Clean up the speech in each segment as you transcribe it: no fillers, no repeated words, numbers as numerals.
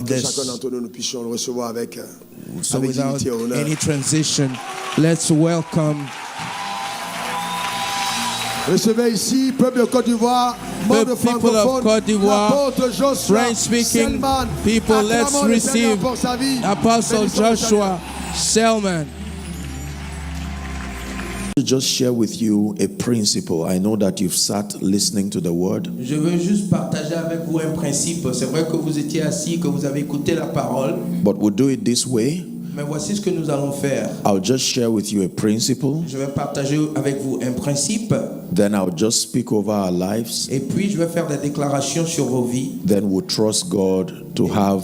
chacun d'entre nous puissions le recevoir avec So avec without dignité et honneur. any transition, let's welcome Recevez ici, peuple de Côte d'Ivoire, the membres people of francophones, Côte d'Ivoire, l'apôtre Joshua French-speaking Selman. people. Let's Acclamons le Seigneur receive pour sa vie. Apostle Bénissons le Joshua Selman. To just share with you a principle. I know that you've sat listening to the word, Je veux juste partager avec vous un principe. C'est vrai que vous étiez assis, que vous avez écouté la parole, but we'll do it this way. mais voici ce que nous allons faire. I'll just share with you a principle, Je vais partager avec vous un principe, then I'll just speak over our lives, et puis je vais faire des déclarations sur vos vies. then we'll trust God to have.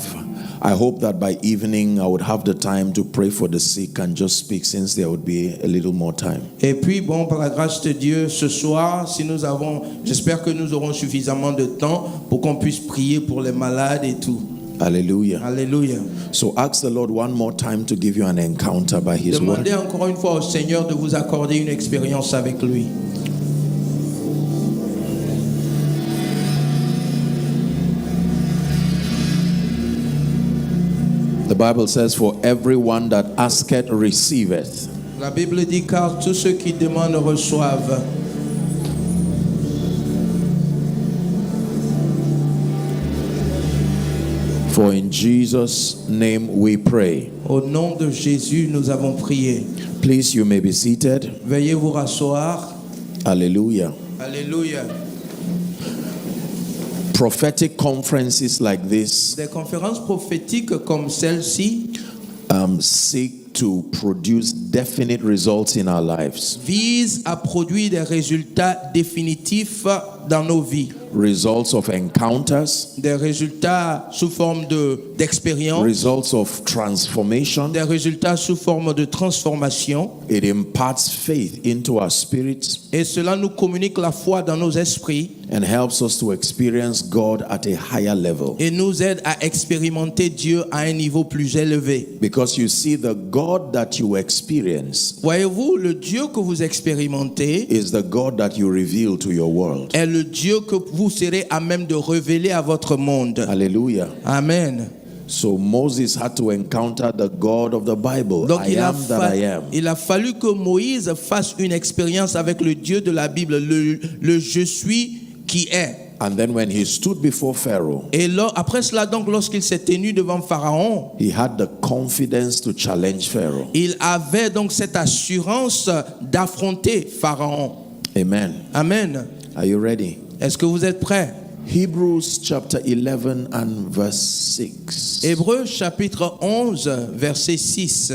I hope that by evening I would have the time to pray for the sick and just speak, since there would be a little more time. Et puis, bon, par la grâce de Dieu, ce soir, j'espère que nous aurons suffisamment de temps pour qu'on puisse prier pour les malades et tout. Hallelujah. Alléluia. So ask the Lord one more time to give you an encounter by His word. Demandez encore une fois au Seigneur de vous accorder une expérience avec lui. The Bible says, "For everyone that asketh receiveth." La Bible dit car tous ceux qui demandent reçoivent. For in Jesus' name we pray. Au nom de Jésus, nous avons prié. Please, you may be seated. Veuillez vous rasseoir. Hallelujah. Alléluia. Prophetic conferences like this Des conférences prophétiques comme celle-ci seek to produce definite results in our lives. visent à produire des résultats définitifs dans nos vies. Results of encounters, Des résultats sous forme d'expérience, results of transformation. des résultats sous forme de transformation. It imparts faith into our spirits Et cela nous communique la foi dans nos esprits and helps us to experience God at a higher level. et nous aide à expérimenter Dieu à un niveau plus élevé. Because you see, the God that you experience Voyez-vous, le Dieu que vous expérimentez is the God that you reveal to your world. est le Dieu que vous serez à même de révéler à votre monde. Hallelujah. Amen. So Moses had to encounter the God of the Bible. Donc I am that I am. il a fallu que Moïse fasse une expérience avec le Dieu de la Bible, le je suis qui est. And then when he stood before Pharaoh, Et après cela, donc, lorsqu'il s'est tenu devant Pharaon, he had the confidence to challenge Pharaoh. il avait donc cette assurance d'affronter Pharaon. Amen. Amen. Are you ready? Est-ce que vous êtes prêts? Hebrews chapter 11 and verse 6. Hébreux chapitre 11, verset 6.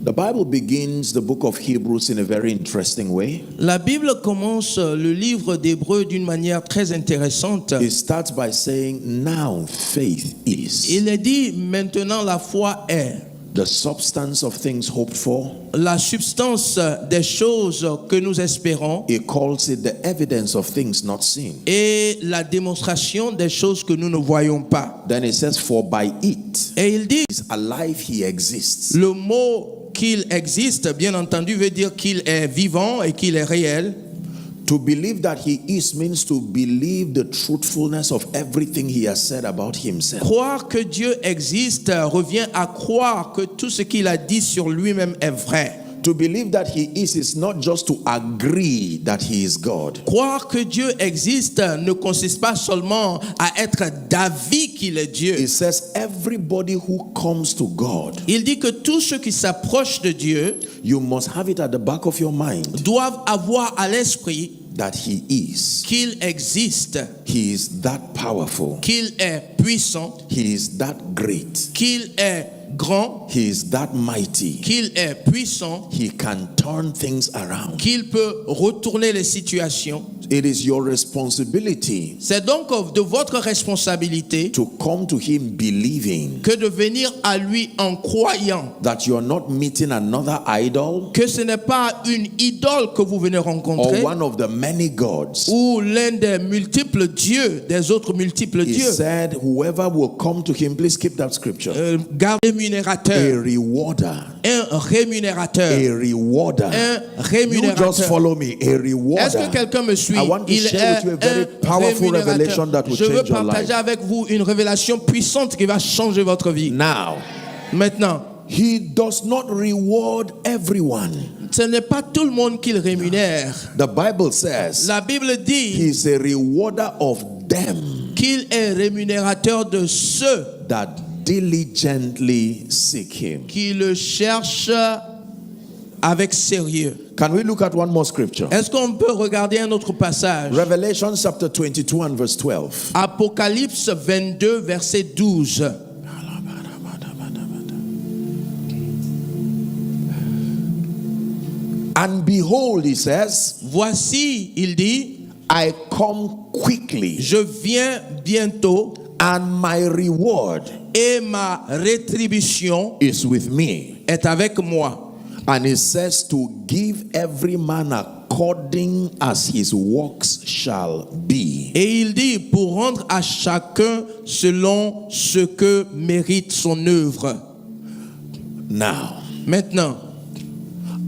The Bible begins the book of Hebrews in a very interesting way. La Bible commence le livre d'Hébreux d'une manière très intéressante. It starts by saying, "Now faith is Il est dit, maintenant la foi est the substance of things hoped for." la substance des choses que nous espérons It calls it the evidence of things not seen. et la démonstration des choses que nous ne voyons pas. Then it says, "For by it Et il dit, is alive, he exists." le mot qu'il existe, bien entendu, veut dire qu'il est vivant et qu'il est réel. To believe that he is means to believe the truthfulness of everything he has said about himself. Croire que Dieu existe revient à croire que tout ce qu'il a dit sur lui-même est vrai. To believe that he is not just to agree that he is God. Croire que Dieu existe ne consiste pas seulement à être d'avis qu'il est Dieu. It says everybody who comes to God, Il dit que tous ceux qui s'approchent de Dieu you must have it at the back of your mind doivent avoir à l'esprit that he is. qu'il existe, He is that powerful. qu'il est puissant, He is that great. qu'il est grand, He is that mighty. qu'il est puissant, He can turn things around. qu'il peut retourner les situations. It is your responsibility C'est donc de votre responsabilité to come to him believing que de venir à lui en croyant that you are not meeting another idol que ce n'est pas une idole que vous venez or rencontrer one of the many gods. ou l'un des multiples dieux, des autres multiples He dieux. said, whoever will come to him, please keep that scripture, Garde a rémunérateur, rewarder un rémunérateur. A rewarder. Un You just rémunérateur. follow me. A Est-ce rewarder. que quelqu'un me suit? I want to Il share with you a est very un powerful revelation rémunérateur. that will Je veux change your partager life. avec vous une révélation puissante qui va changer votre vie. Now, Maintenant, he does not reward everyone. ce n'est pas tout le monde qu'il rémunère. The Bible says La Bible dit he's a rewarder of them qu'il est rémunérateur de ceux that diligently seek him. qui le cherchent avec sérieux. Can we look at one more scripture? Est-ce qu'on peut regarder un autre passage? Revelation chapter 22 and verse 12. Apocalypse 22, verset 12. And behold, he says, Voici, il dit, I come quickly, je viens bientôt and my reward et ma rétribution is with me. est avec moi. And it says to give every man according as his works shall be. Et il dit, pour rendre à chacun selon ce que mérite son œuvre. Now, Maintenant,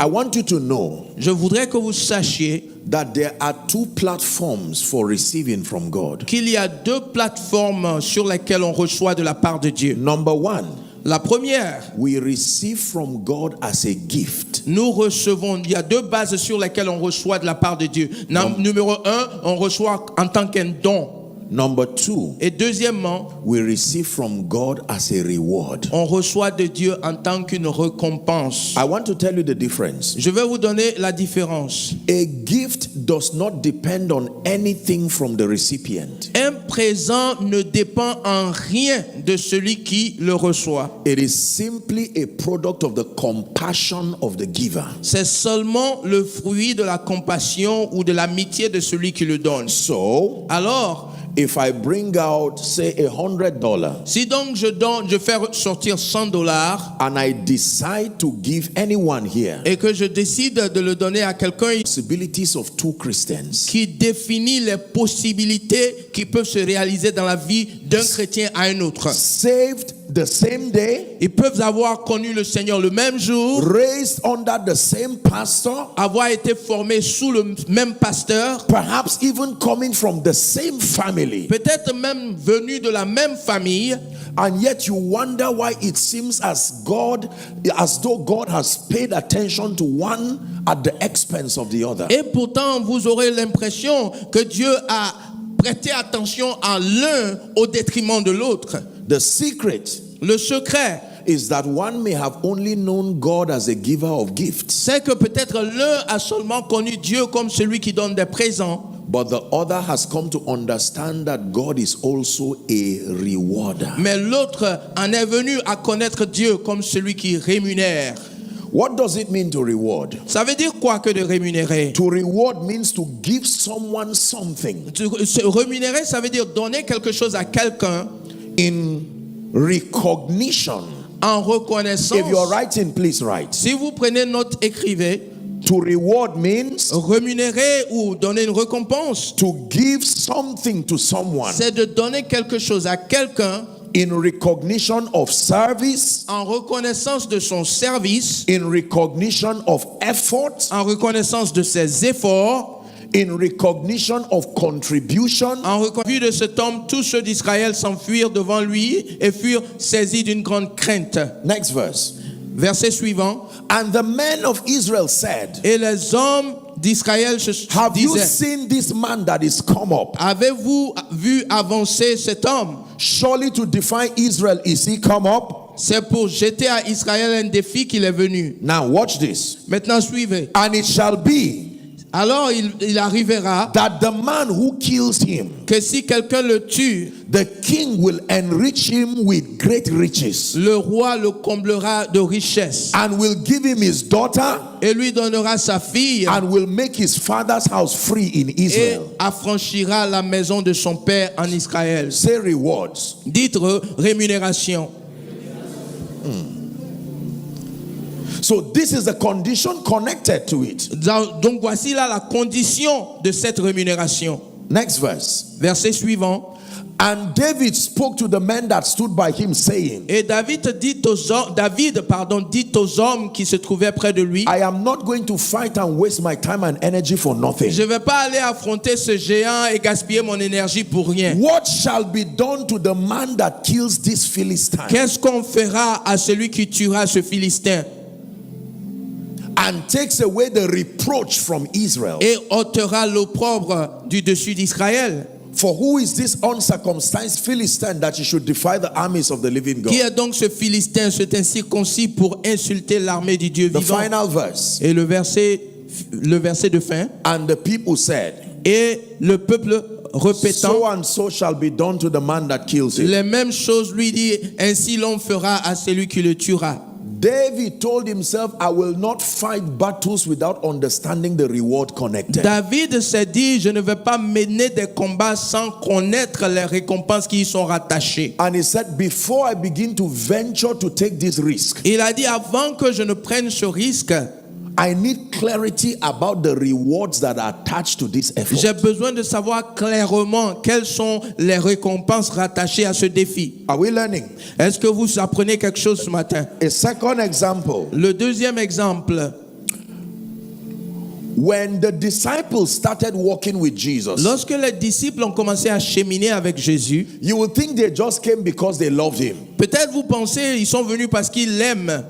I want you to know je voudrais que vous sachiez that there are two platforms for receiving from God. qu'il y a deux plateformes sur lesquelles on reçoit de la part de Dieu. Number one, La première, we receive from God as a gift. nous recevons, il y a deux bases sur lesquelles on reçoit de la part de Dieu. Numéro un, on reçoit en tant qu'un don. Number two, Et deuxièmement, we receive from God as a reward. on reçoit de Dieu en tant qu'une récompense. I want to tell you the difference. Je vais vous donner la différence. A gift does not depend on anything from the recipient. Un présent ne dépend en rien de celui qui le reçoit. It is simply a product of the compassion of the giver. C'est seulement le fruit de la compassion ou de l'amitié de celui qui le donne. So, Alors, if I bring out, say, $100 si donc je fais sortir $100 and I decide to give anyone here et que je décide de le donner à quelqu'un possibilities of two Christians, qui définit les possibilités qui peuvent se réaliser dans la vie d'un chrétien à un autre. saved the same day, Ils peuvent avoir connu le Seigneur le même jour, raised under the same pastor, avoir été formés sous le même pasteur, perhaps even coming from the same family, peut-être même venus de la même famille, and yet you wonder why it seems as though God has paid attention to one at the expense of the other. et pourtant vous aurez l'impression que Dieu a prêté attention à l'un au détriment de l'autre. The secret Le secret, is that one may have only known God as a giver of gifts, c'est que peut-être l'un a seulement connu Dieu comme celui qui donne des présents, but the other has come to understand that God is also a rewarder. mais l'autre en est venu à connaître Dieu comme celui qui rémunère. What does it mean to reward? Ça veut dire quoi que de rémunérer? To reward means to give someone something Se rémunérer, ça veut dire donner quelque chose à quelqu'un in recognition. en reconnaissance. If you're writing, please write. Si vous prenez note, écrivez. To reward means Rémunérer ou donner une récompense, to give something to someone c'est de donner quelque chose à quelqu'un in recognition of service, en reconnaissance de son service, in recognition of effort, en reconnaissance de ses efforts, in recognition of contribution. en reconnaissance de cet homme. Tous ceux d'Israël s'enfuirent devant lui et furent saisis d'une grande crainte. Next verse. Verset suivant. And the men of Israel said, Et les hommes d'Israël se have you disaient, seen this man that is come up? avez-vous vu avancer cet homme? Surely to define Israel is he come up? C'est pour jeter à Israël un défi qu'il est venu. Now watch this. Maintenant suivez. And it shall be Alors il arrivera that the man who kills him, que si quelqu'un le tue, the king will enrich him with great riches le roi le comblera de richesses and will give him his daughter et lui donnera sa fille and will make his father's house free in et Israel. affranchira la maison de son père en Israël. Say rewards. Dites rémunération. So this is a condition connected to it. Donc voici là la condition de cette rémunération. Next verse. Verset suivant. And David spoke to the men that stood by him, saying, Et David dit aux hommes qui se trouvaient près de lui, I am not going to fight and waste my time and energy for nothing. je ne vais pas aller affronter ce géant et gaspiller mon énergie pour rien. What shall be done to the man that kills this Philistine Qu'est-ce qu'on fera à celui qui tuera ce Philistin and takes away the reproach from Israel? et ôtera l'opprobre du dessus d'Israël? For who is this uncircumcised Philistine that he should defy the armies of the living Qui God? est donc ce Philistin, cet incirconcis pour insulter l'armée du Dieu The vivant? final verse. Et le verset de fin. And the people said, Et le peuple répétant so and so shall be done to the man that kills him. les mêmes choses lui dit, ainsi l'on fera à celui qui le tuera. David told himself, I will not fight battles without understanding the reward connected. David s'est dit, je ne vais pas mener des combats sans connaître les récompenses qui y sont rattachées. And he said, before I begin to venture to take this risk, Il a dit, avant que je ne prenne ce risque, I need clarity about the rewards that are attached to this effort. j'ai besoin de savoir clairement quelles sont les récompenses rattachées à ce défi. Are we learning? Est-ce que vous apprenez quelque chose ce matin? A second example. Le deuxième exemple, When the disciples started walking with Jesus, lorsque les disciples ont commencé à cheminer avec Jésus, you would think they just came because they loved him. peut-être vous pensez ils sont venus parce qu'ils l'aiment.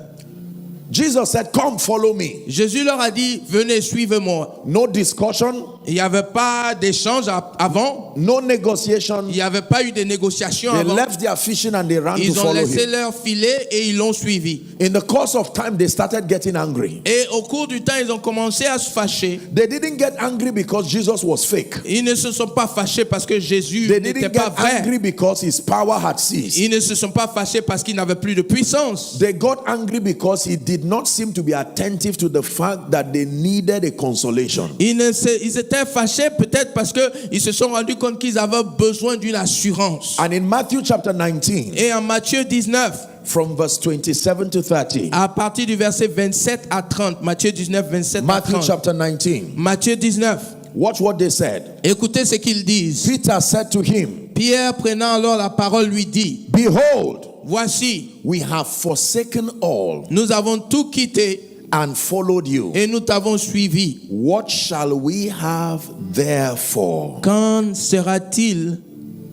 Jesus said, come follow me. Jésus leur a dit, venez, suivez-moi. No discussion, Il n'y avait pas d'échange avant. no negotiation. Il n'y avait pas eu de négociation They avant. left their fishing and they ran to Ils ont follow laissé him. leur filet et ils l'ont suivi. In the course of time, they started getting angry. Et au cours du temps, ils ont commencé à se fâcher. They didn't get angry because Jesus was fake. Ils ne se sont pas fâchés parce que Jésus They n'était didn't pas get vrai. angry because his power had ceased. Ils ne se sont pas fâchés parce qu'il n'avait plus de puissance. They got angry because he did not seem to be attentive to the fact that they needed a consolation. Ils étaient fâchés peut-être parce qu'ils se sont rendus compte qu'ils avaient besoin d'une assurance. And in Matthew chapter 19, Et en Matthieu 19, from verse 27 to 30, à partir du verset 27 à 30, Matthieu 19, 27 à Matthew 30. chapter 19, Matthieu 19, watch what they said. écoutez ce qu'ils disent. Peter said to him, Pierre, prenant alors la parole, lui dit, behold, voici, we have forsaken all nous avons tout quitté and followed you. et nous t'avons suivi. What shall we have therefore? Qu'en sera-t-il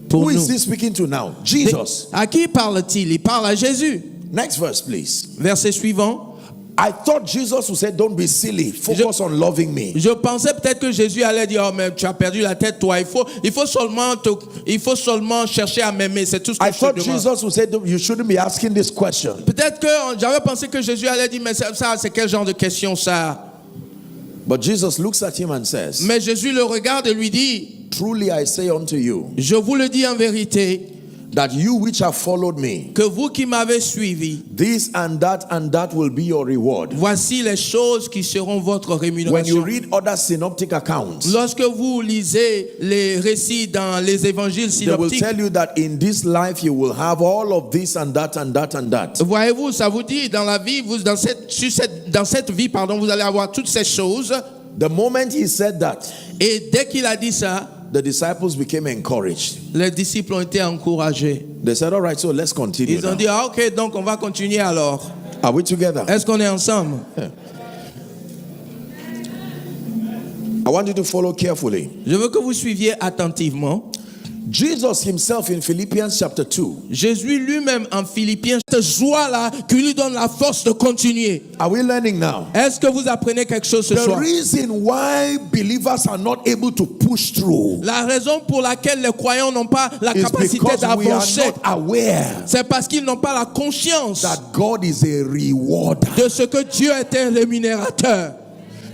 pour Who nous? is he speaking to now? Jesus. À qui parle-t-il? Il parle à Jésus. Next verse, please. Verset suivant. I thought Jesus would say, don't be silly. Focus on loving me. Je pensais peut-être que Jésus allait dire, oh mais tu as perdu la tête toi, il faut seulement chercher à m'aimer, c'est tout ce que I je te thought demande. Jesus would say, you shouldn't be asking this question. Peut-être que j'avais pensé que Jésus allait dire, mais ça c'est quel genre de question ça? But Jesus looks at him and says, Mais Jésus le regarde et lui dit, truly I say unto you, je vous le dis en vérité, that you which have followed me, que vous qui m'avez suivi, this and that will be your reward. voici les choses qui seront votre When you rémunération. read other synoptic accounts, Lorsque vous lisez les récits dans les évangiles they will synoptiques, tell you that in this life you will have all of this and that and that and that. voyez-vous, ça vous dit, dans la vie, dans cette vie, vous allez avoir toutes ces choses. The moment he said that, Et dès qu'il a dit ça, the disciples became encouraged. les disciples ont été encouragés. They said, all right, so let's continue Ils ont now. dit, ah ok, donc on va continuer alors. Are we together? Est-ce qu'on est ensemble? I want you to follow carefully. Je veux que vous suiviez attentivement. Jesus himself in Philippians chapter 2. Jésus lui-même en Philippiens, cette joie-là qui lui donne la force de continuer. Are we learning now? Est-ce que vous apprenez quelque chose ce The soir? reason why believers are not able to push through La raison pour laquelle les croyants n'ont pas la is capacité because we are d'avancer, not aware c'est parce qu'ils n'ont pas la conscience that God is a rewarder. de ce que Dieu est un rémunérateur.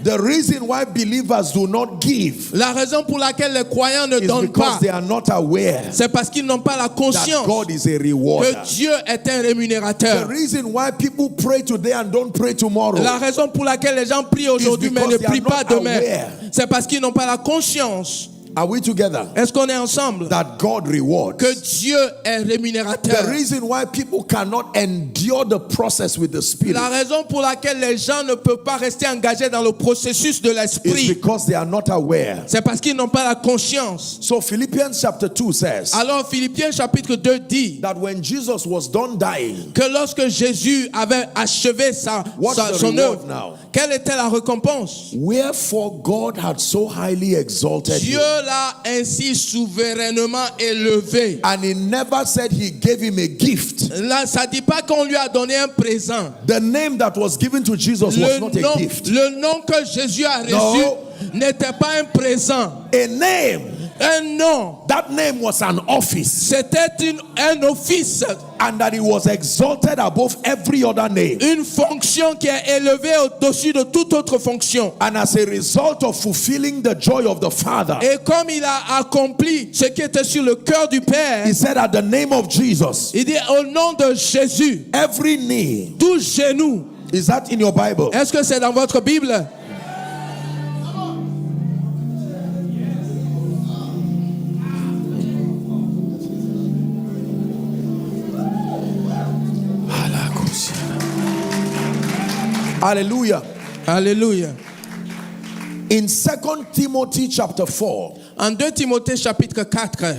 The reason why believers do not give La raison pour laquelle les croyants ne is donnent because pas, they are not aware c'est parce qu'ils n'ont pas la that conscience God is a rewarder. que Dieu est un The rémunérateur. reason why people pray today and don't pray tomorrow La raison pour laquelle les gens prient aujourd'hui mais because ne they are prient pas not demain, aware c'est parce qu'ils n'ont pas la conscience Are we together? Est-ce qu'on est ensemble? That God rewards. Que Dieu est rémunérateur. The reason why people cannot endure the process with the Spirit La raison pour laquelle les gens ne peuvent pas rester engagés dans le processus de is l'esprit, because they are not aware. c'est parce qu'ils n'ont pas la conscience. So Philippians chapter 2 says Alors Philippiens chapitre 2 dit that when Jesus was done dying, que lorsque Jésus avait achevé What's the son reward œuvre, now? quelle était la récompense? wherefore God had so highly exalted Dieu him. l'a ainsi souverainement élevé. And he never said he gave him a gift. Là, ça dit pas qu'on lui a donné un présent. The name that was given to Jesus was not a gift. Le nom que Jésus a reçu No. n'était pas un présent. A name. Un nom. That name was an office. C'était un office. And that he was exalted above every other name. Une fonction qui est élevée au-dessus de toute autre fonction. And as a result of fulfilling the joy of the Father, Et comme il a accompli ce qui était sur le cœur du Père, he said, at the name of Jesus, il dit au nom de Jésus, every knee. tout genou. Is that in your Bible? Est-ce que c'est dans votre Bible? Hallelujah. Alléluia. In 2 Timothy chapter 4, En 2 Timothée chapitre 4,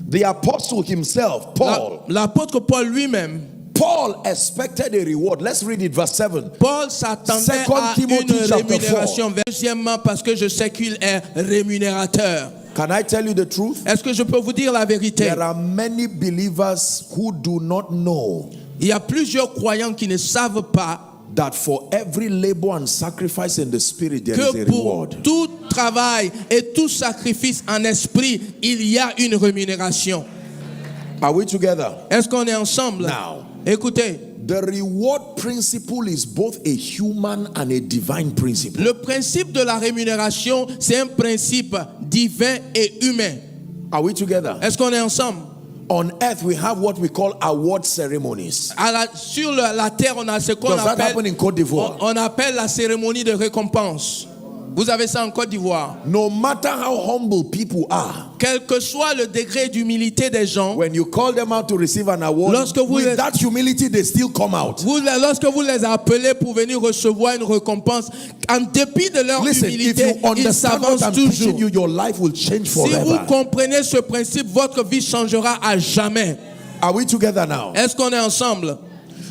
the apostle himself, Paul, l'apôtre Paul lui-même, Paul expected a reward. Let's read it, verse 7. Paul s'attendait 2 à Timothy une chapter rémunération. Deuxièmement, parce que je sais qu'il est rémunérateur. Can I tell you the truth? Est-ce que je peux vous dire la vérité? There are many believers who do not know Il y a plusieurs croyants qui ne savent pas that for every labor and sacrifice in the spirit there is que a pour reward. tout travail et tout sacrifice en esprit, il y a une rémunération. Are we together? Est-ce qu'on est ensemble? Now, Écoutez, the reward principle is both a human and a divine principle. le principe de la rémunération, c'est un principe divin et humain. Are we together? Est-ce qu'on est ensemble? On earth we have what we call award ceremonies. Sur la terre, on a ce qu'on Does that happen appelle, in Côte d'Ivoire? on appelle la cérémonie de récompense. Vous avez ça en Côte d'Ivoire. No matter how humble people are, Quel que soit le degré d'humilité des gens, when you call them out to receive an award, Lorsque vous with les- that humility they still come out. lorsque vous les appelez pour venir recevoir une récompense, en dépit de leur Listen, if humilité, you ils understand what s'avancent I'm toujours. teaching you, your life will change Si vous forever. comprenez ce principe, votre vie changera à jamais. Are we together now? Est-ce qu'on est ensemble?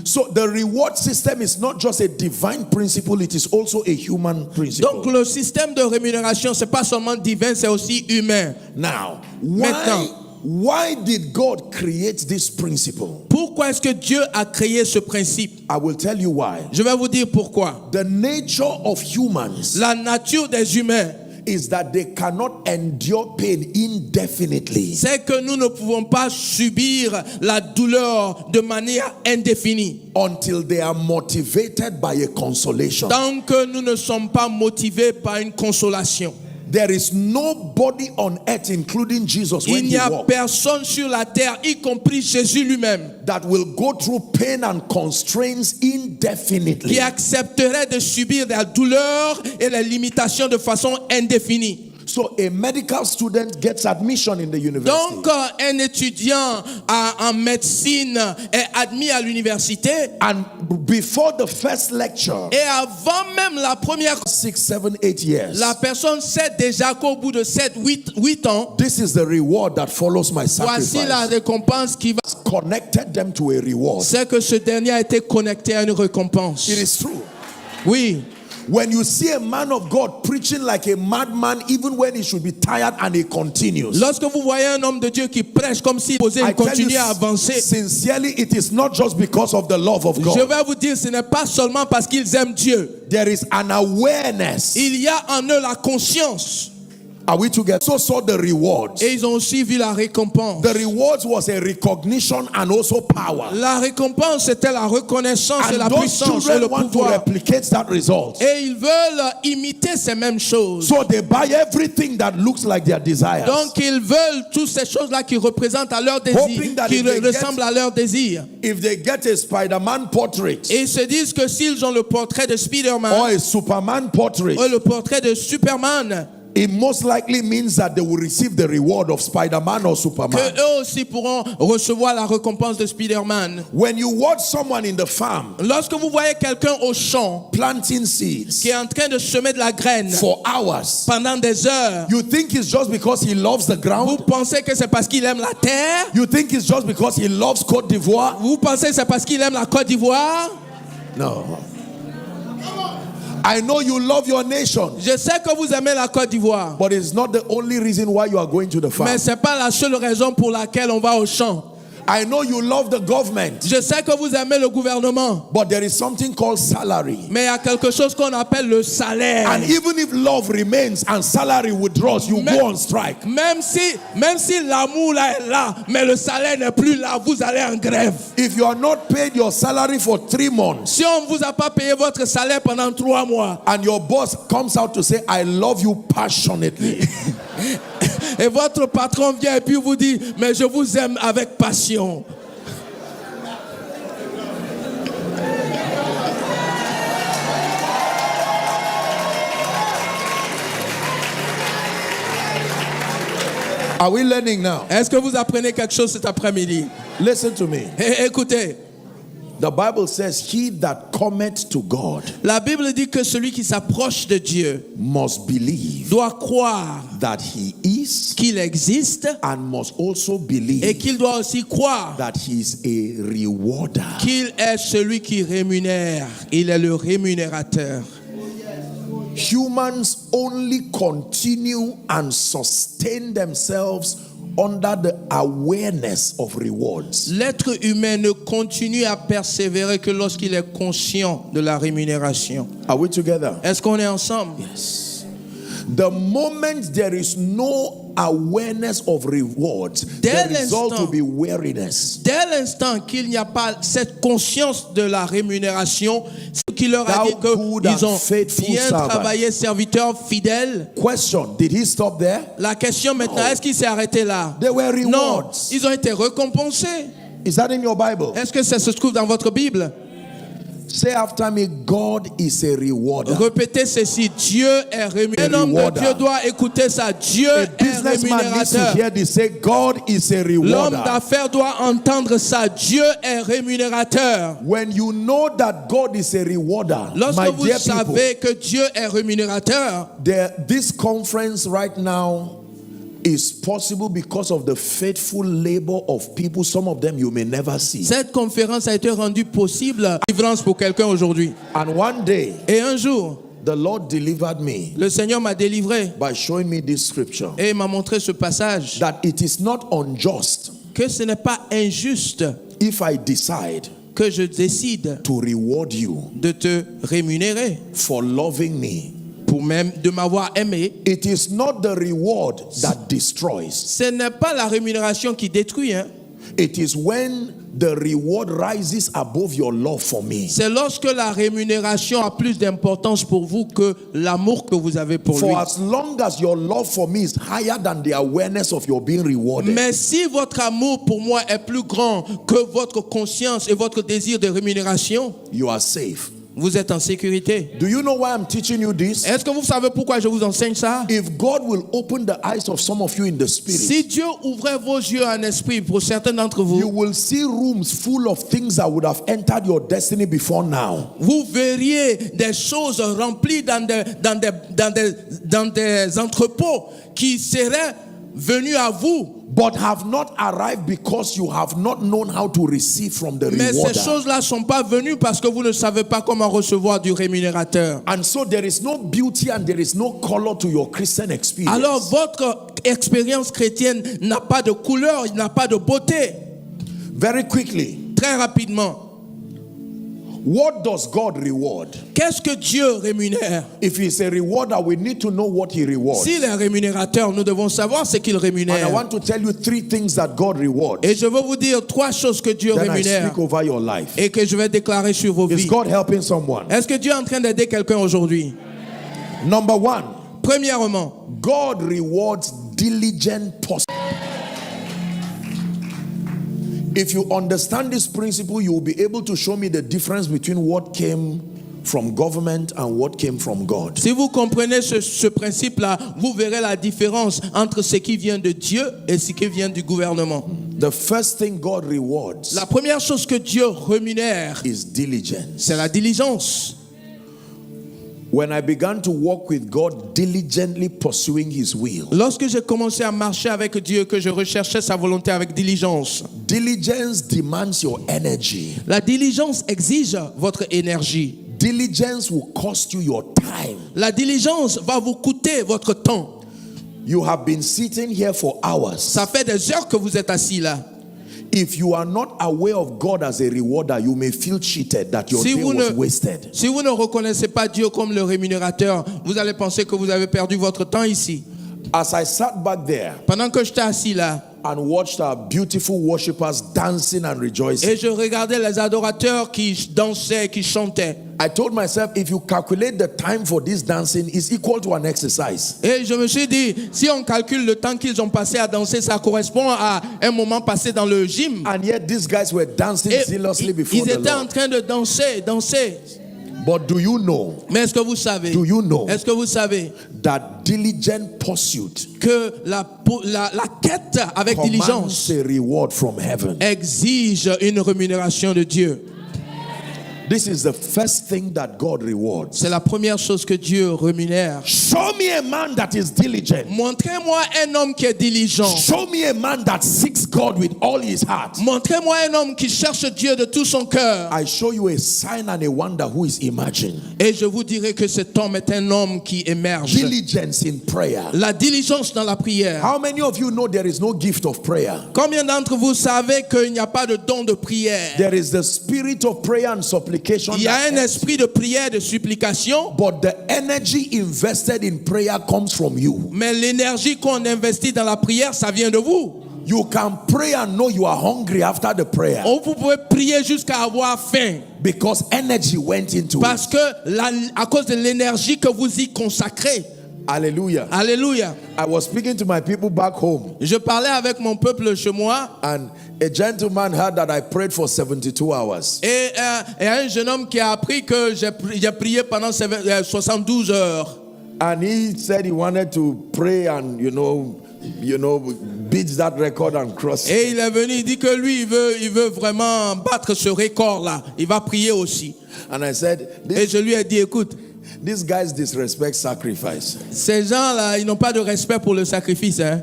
So the reward system is not just a divine principle, it is also a human principle. Donc le système de rémunération, c'est pas seulement divin, c'est aussi humain. Now, Maintenant. why did God create this principle? Pourquoi est-ce que Dieu a créé ce principe? I will tell you why. Je vais vous dire pourquoi. The nature of humans La nature des humains, is that they cannot endure pain indefinitely. c'est que nous ne pouvons pas subir la douleur de manière indéfinie. Until they are motivated by a consolation. Tant que nous ne sommes pas motivés par une consolation. There is nobody on earth, including Jesus, Il when n'y he a walked, personne sur la terre, y compris Jésus lui-même, that will go through pain and constraints indefinitely. qui accepterait de subir la douleur et les limitations de façon indéfinie. So a medical student gets admission in the university. Donc, un étudiant en médecine est admis à l'université And before the first lecture, et avant même la première, 6, 7, 8 years, la personne sait déjà qu'au bout de 7-8 ans, this is the reward that follows my voici la sacrifice. récompense qui va. Connected them to a reward. C'est que ce dernier a été connecté à une récompense. It is true. Oui. When you see a man of God preaching like a madman, even when he should be tired, and he continues. Lorsque vous voyez un homme de Dieu qui prêche comme s'il posait, I il tell continue you à avancer. sincerely, it is not just because of the love of Je God. vais vous dire, ce n'est pas seulement parce qu'ils aiment Dieu. There is an awareness. Il y a en eux la conscience. Are we together? So saw the rewards. Et ils ont aussi vu la récompense. The rewards was a recognition and also power. La récompense, c'était la reconnaissance et And la those puissance et le children want to pouvoir. replicate that result. Et ils veulent imiter ces mêmes choses. So they buy everything that looks like their desires. Donc ils veulent toutes ces choses-là qui représentent à leur désir, Hoping that qui if they ressemblent à leur désir. If they get a Spider-Man portrait Et ils se disent que s'ils ont le portrait de Spider-Man or a Superman portrait, ou le portrait de Superman, it most likely means that they will receive the reward of Spider-Man or que Superman. eux aussi pourront recevoir la récompense de Spider-Man. When you watch someone in the farm Lorsque vous voyez quelqu'un au champ planting seeds qui est en train de semer de la graine for hours, pendant des heures, you think it's just because he loves the vous ground? pensez que c'est parce qu'il aime la terre? You think it's just because he loves Côte d'Ivoire? Vous pensez que c'est parce qu'il aime la Côte d'Ivoire? No. I know you love your nation, Je sais que vous aimez la Côte d'Ivoire, but it's not the only reason why you are going to the farm. mais ce n'est pas la seule raison pour laquelle on va au champ. I know you love the government, Je sais que vous aimez le gouvernement, but there is something called salary. mais il y a quelque chose qu'on appelle le salaire. And even if love remains and salary withdraws, you Mais- go on strike. Même si l'amour là est là, mais le salaire n'est plus là, vous allez en grève. If you are not paid your salary for 3 months Si on ne vous a pas payé votre salaire pendant 3 mois, and your boss comes out to say, I love you passionately, et votre patron vient et puis vous dit, mais je vous aime avec passion. are we learning now? Est-ce que vous apprenez quelque chose cet après-midi? Listen to me. Écoutez, The Bible says, he that cometh to God la Bible dit que celui qui s'approche de Dieu must believe doit croire that he is, qu'il existe and must also et believe qu'il doit aussi croire that he is a rewarder. qu'il est celui qui rémunère. Il est le rémunérateur. Humans only continue and sustain themselves under the awareness of rewards. L'être humain ne continue à persévérer que lorsqu'il est conscient de la rémunération. Are we together? Est-ce qu'on est ensemble? Yes. The moment there is no awareness of rewards, Dès the result l'instant- will be weariness. Dès l'instant qu'il n'y a pas cette conscience de la rémunération, ce qui leur a Thou dit good qu'ils and ont faithful bien servant. travaillé, serviteurs fidèles. Question, did he stop there? La question maintenant, est-ce qu'il s'est arrêté là? There were Non, rewards. ils ont été récompensés. Is that in your Bible? Est-ce que ça se trouve dans votre Bible? Say after me, God is a rewarder. Répétez ceci, Dieu est rémunérateur. Un homme de rewarder. Dieu doit écouter ça. Dieu A est businessman needs to rémunérateur. hear this. Say, God is a L'homme rewarder. d'affaires doit entendre ça. Dieu est rémunérateur. When you know that God is a rewarder, Lorsque my vous dear people, savez que Dieu est rémunérateur, this conference right now is possible because of the faithful labor of people. Some of them you may never see. cette conférence a été rendue possible. Délivrance pour quelqu'un aujourd'hui. And one day, Et un jour, the Lord delivered me le Seigneur m'a délivré by showing me this scripture. et m'a montré ce passage. That it is not unjust Que ce n'est pas injuste if I decide que je décide to reward you de te rémunérer for loving me. pour même de m'avoir aimé. It is not the reward that destroys. Ce n'est pas la rémunération qui détruit, hein. It is when the reward rises above your love for me. C'est lorsque la rémunération a plus d'importance pour vous que l'amour que vous avez pour lui. For as long as your love for me is higher than the awareness of your being rewarded, Mais si votre amour pour moi est plus grand que votre conscience et votre désir de rémunération, you are safe. vous êtes en sécurité. Do you know why I'm teaching you this? Est-ce que vous savez pourquoi je vous enseigne ça? If God will open the eyes of some of you in the spirit, Si Dieu ouvrait vos yeux en esprit pour certains d'entre you vous, will see rooms full of things that would have entered your destiny before now. vous verriez des choses remplies dans des entrepôts qui seraient venus à vous. But have not arrived because you have not known how to receive from the Mais ces rewarder. choses-là ne sont pas venues parce que vous ne savez pas comment recevoir du rémunérateur. And so there is no beauty and there is no color to your Christian experience. Alors votre expérience chrétienne n'a pas de couleur, il n'a pas de beauté. Very quickly, Très rapidement, what does God reward? qu'est-ce que Dieu rémunère? If he's a rewarder, we need to know what he rewards. S'il est rémunérateur, nous devons savoir ce qu'il And I rémunère. want to tell you 3 things that God rewards. Et je veux vous dire 3 choses que Dieu Then I rémunère speak over your life. et que je vais déclarer sur vos Is vies. God helping someone? Est-ce que Dieu est en train d'aider quelqu'un aujourd'hui? Number 1, Premièrement, God rewards diligent pursuit. If you understand this principle, you will be able to show me the difference between what came from government and what came from God. Si vous comprenez ce principe-là, vous verrez la différence entre ce qui vient de Dieu et ce qui vient du gouvernement. The first thing God rewards La première chose que Dieu rémunère, is diligence. c'est la diligence. When I began to walk with God, diligently pursuing His will, Lorsque j'ai commencé à marcher avec Dieu, que je recherchais sa volonté avec diligence, diligence demands your energy. la diligence exige votre énergie. Diligence will cost you your time. La diligence va vous coûter votre temps. You have been sitting here for hours. Ça fait des heures que vous êtes assis là. If you are not aware of God as a rewarder, you may feel cheated that your day was wasted. Si vous ne reconnaissez pas Dieu comme le rémunérateur, vous allez penser que vous avez perdu votre temps ici. As I sat back there Pendant que j'étais assis là, and watched our beautiful worshipers dancing and rejoicing, et je regardais les adorateurs qui dansaient, qui chantaient. I told myself, if you calculate the time for this dancing, it's equal to an exercise. Et je me suis dit, si on calcule le temps qu'ils ont passé à danser, ça correspond à un moment passé dans le gym. And yet these guys were dancing Et zealously before ils the étaient en Lord. train de danser. But do you know Mais est-ce que vous savez, est-ce que vous savez that diligent pursuit que la quête avec commands diligence a reward from heaven? exige une rémunération de Dieu? This is the first thing that God rewards. C'est la première chose que Dieu rémunère. Show me a man that is diligent. Montrez-moi un homme qui est diligent. Show me a man that seeks God with all his heart. Montrez-moi un homme qui cherche Dieu de tout son cœur. I show you a sign and a wonder who is emerging. Et je vous dirai que cet homme est un homme qui émerge. Diligence in prayer. La diligence dans la prière. How many of you know there is no gift of prayer? Combien d'entre vous savez qu'il n'y a pas de don de prière? There is the spirit of prayer and supplication. Il y a un esprit de prière, de supplication. But the energy invested in prayer comes from you. Mais l'énergie qu'on investit dans la prière, ça vient de vous. You can pray and know you are hungry after the prayer. Vous pouvez prier jusqu'à avoir faim. Because energy went into Parce it. que à cause de l'énergie que vous y consacrez. Hallelujah. Alléluia. I was speaking to my people back home. Je parlais avec mon peuple chez moi. And a gentleman heard that I prayed for 72 hours. Et un jeune homme qui a appris que j'ai prié pendant 72 heures. And he said he wanted to pray and you know beat that record and cross. Et il est venu, il dit que lui il veut vraiment battre ce record là. Il va prier aussi. And I said, Et je lui ai dit, écoute, these guys disrespect sacrifice. ces gens là, ils n'ont pas de respect pour le sacrifice, hein.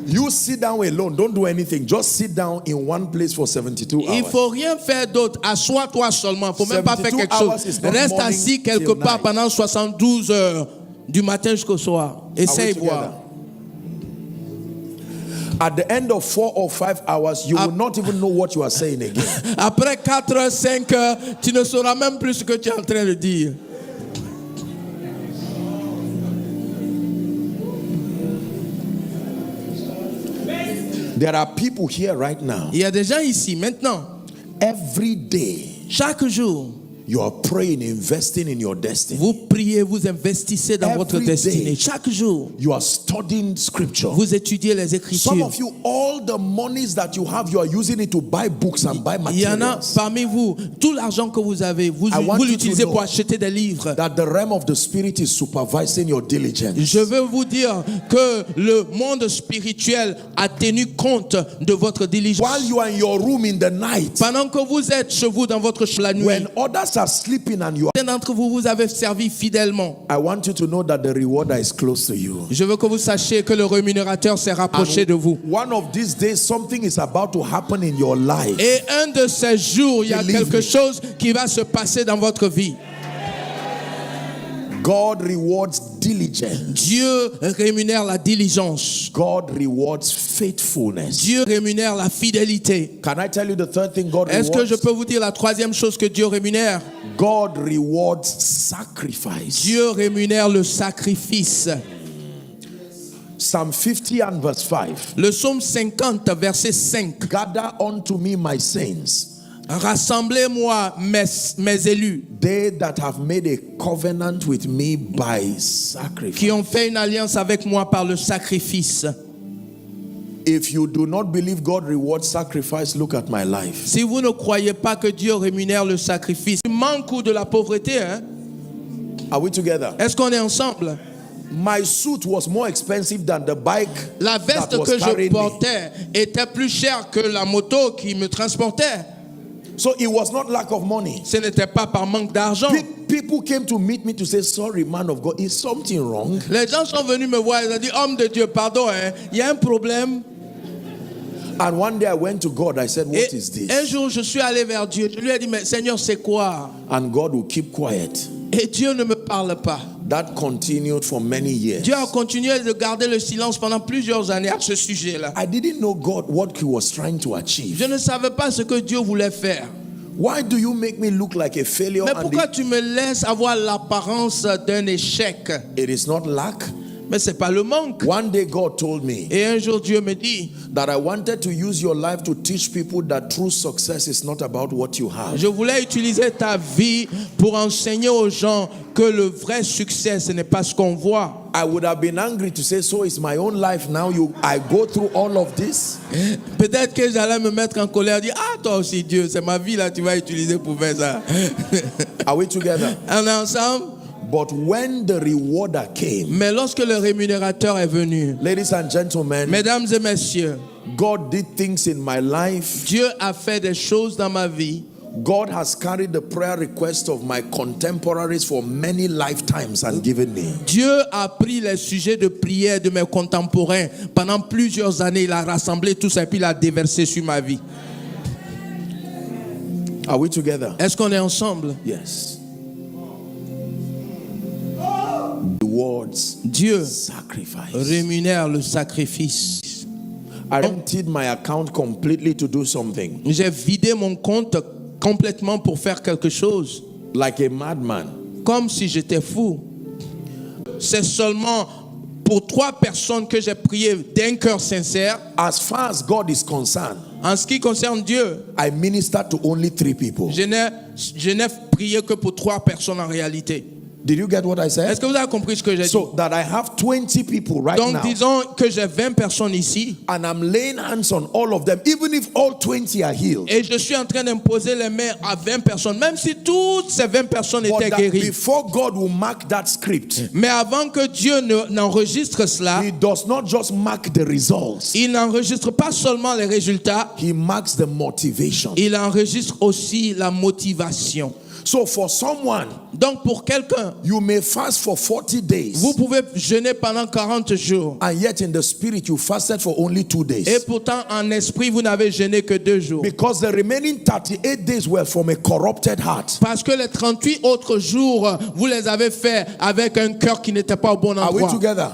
You sit down alone, don't do anything. Just sit down in one place for 72 hours. Il faut rien faire d'autre. Assois-toi seulement. Faut même pas faire quelque chose. Reste assis quelque part pendant 72 heures du matin jusqu'au soir. Essaye voir. At the end of 4 or 5 hours, you will not even know what you are saying again. Après 4 heures, 5 heures, tu ne sauras même plus ce que tu es en train de dire. There are people here right now. Il y a des gens ici maintenant. Every day, chaque jour, you are praying, investing in your destiny. Vous priez, vous investissez dans votre destinée. Chaque jour, you are studying scripture. Vous étudiez les Écritures. Some of you, all the monies that you have, you are using it to buy books and buy materials. Il y en a parmi vous, tout l'argent que vous avez, vous l'utilisez pour acheter des livres. That the realm of the spirit is supervising your diligence. Je veux vous dire que le monde spirituel a tenu compte de votre diligence. While you are in your room in the night, pendant que vous êtes chez vous dans votre la nuit, when others are sleeping and you are, d'entre vous, vous avez servi fidèlement. I want you to know that the rewarder is close to you. Je veux que vous sachiez que le rémunérateur s'est rapproché de vous. One of these days, something is about to happen in your life. Et un de ces jours, il y a quelque chose qui va se passer dans votre vie. God rewards diligence. Dieu rémunère la diligence. God rewards faithfulness. Dieu rémunère la fidélité. Can I tell you the third thing God rewards? Est-ce que je peux vous dire la troisième chose que Dieu rémunère? God rewards sacrifice. Dieu rémunère le sacrifice. Psalm 50 and verse 5. Le psaume 50 verset 5. Gather unto me my saints. Rassemblez-moi mes élus. They that have made a covenant with me by sacrifice. Qui ont fait une alliance avec moi par le sacrifice. If you do not believe God rewards sacrifice, look at my life. Si vous ne croyez pas que Dieu rémunère le sacrifice, du manque ou de la pauvreté, hein? Are we together? Est-ce qu'on est ensemble? My suit was more expensive than the bike La that veste was que je carrying me. portais était plus chère que la moto qui me transportait. So it was not lack of money. Ce n'était pas par manque d'argent. People came to meet me to say, sorry, man of God, is something wrong? Les gens sont venus me voir, ils ont dit, homme de Dieu, pardon, hein, il y a un problème. And one day I went to God, I said, what Et is this? un jour, je suis allé vers Dieu. Je lui ai dit, mais Seigneur, c'est quoi? And God will keep quiet. Et Dieu ne me parle pas. That continued for many years. Dieu a continué de garder le silence pendant plusieurs années à ce sujet-là. I didn't know God what he was trying to achieve. Je ne savais pas ce que Dieu voulait faire. Why do you make me look like a failure? Mais And pourquoi tu me laisses avoir l'apparence d'un échec? it is not lack. Mais c'est pas le manque. One day God told me Et un jour Dieu me dit, that I wanted to use your life to teach people that true success is not about what you have. je voulais utiliser ta vie pour enseigner aux gens que le vrai succès, ce n'est pas ce qu'on voit. I would have been angry to say, so it's my own life now. I go through all of this. Peut-être que j'allais me mettre en colère, dire, ah toi aussi Dieu, c'est ma vie là, tu vas utiliser pour faire ça. Are we together? On est ensemble? But when the rewarder came, Mais lorsque le rémunérateur est venu, ladies and gentlemen, mesdames et messieurs, God did things in my life. Dieu a fait des choses dans ma vie. God has carried the prayer request of my contemporaries for many lifetimes and given me. Dieu a pris les sujets de prière de mes contemporains pendant plusieurs années. Il a rassemblé tout ça et puis il a déversé sur ma vie. Are we together? Est-ce qu'on est ensemble? Yes. Rewards Dieu sacrifice. rémunère le sacrifice. I emptied my account completely to do something. J'ai vidé mon compte complètement pour faire quelque chose, Like a madman. comme si j'étais fou. C'est seulement pour 3 personnes que j'ai prié d'un cœur sincère. As far as God is concerned, En ce qui concerne Dieu, I ministered to only 3 people. je n'ai prié que pour 3 personnes en réalité. Did you get what I said? Est-ce que vous avez compris ce que j'ai dit? So that I have 20 people right Donc now. disons que j'ai 20 personnes ici And I'm laying hands on all of them, even if all 20 are healed. et je suis en train d'imposer les mains à 20 personnes, même si toutes ces 20 personnes But étaient that guéries. before God will mark that script, Mais avant que Dieu n'enregistre cela, He does not just mark the results, il n'enregistre pas seulement les résultats, He marks the motivation. il enregistre aussi la motivation. So for someone, Donc pour quelqu'un, you may fast for 40 days, vous pouvez jeûner pendant 40 jours. and yet in the spirit you fasted for only 2 days. Et pourtant en esprit, vous n'avez jeûné que 2 jours. Because the remaining 38 days were from a corrupted heart. Parce que les 38 autres jours, vous les avez faits avec un cœur qui n'était pas au bon Are we endroit. together?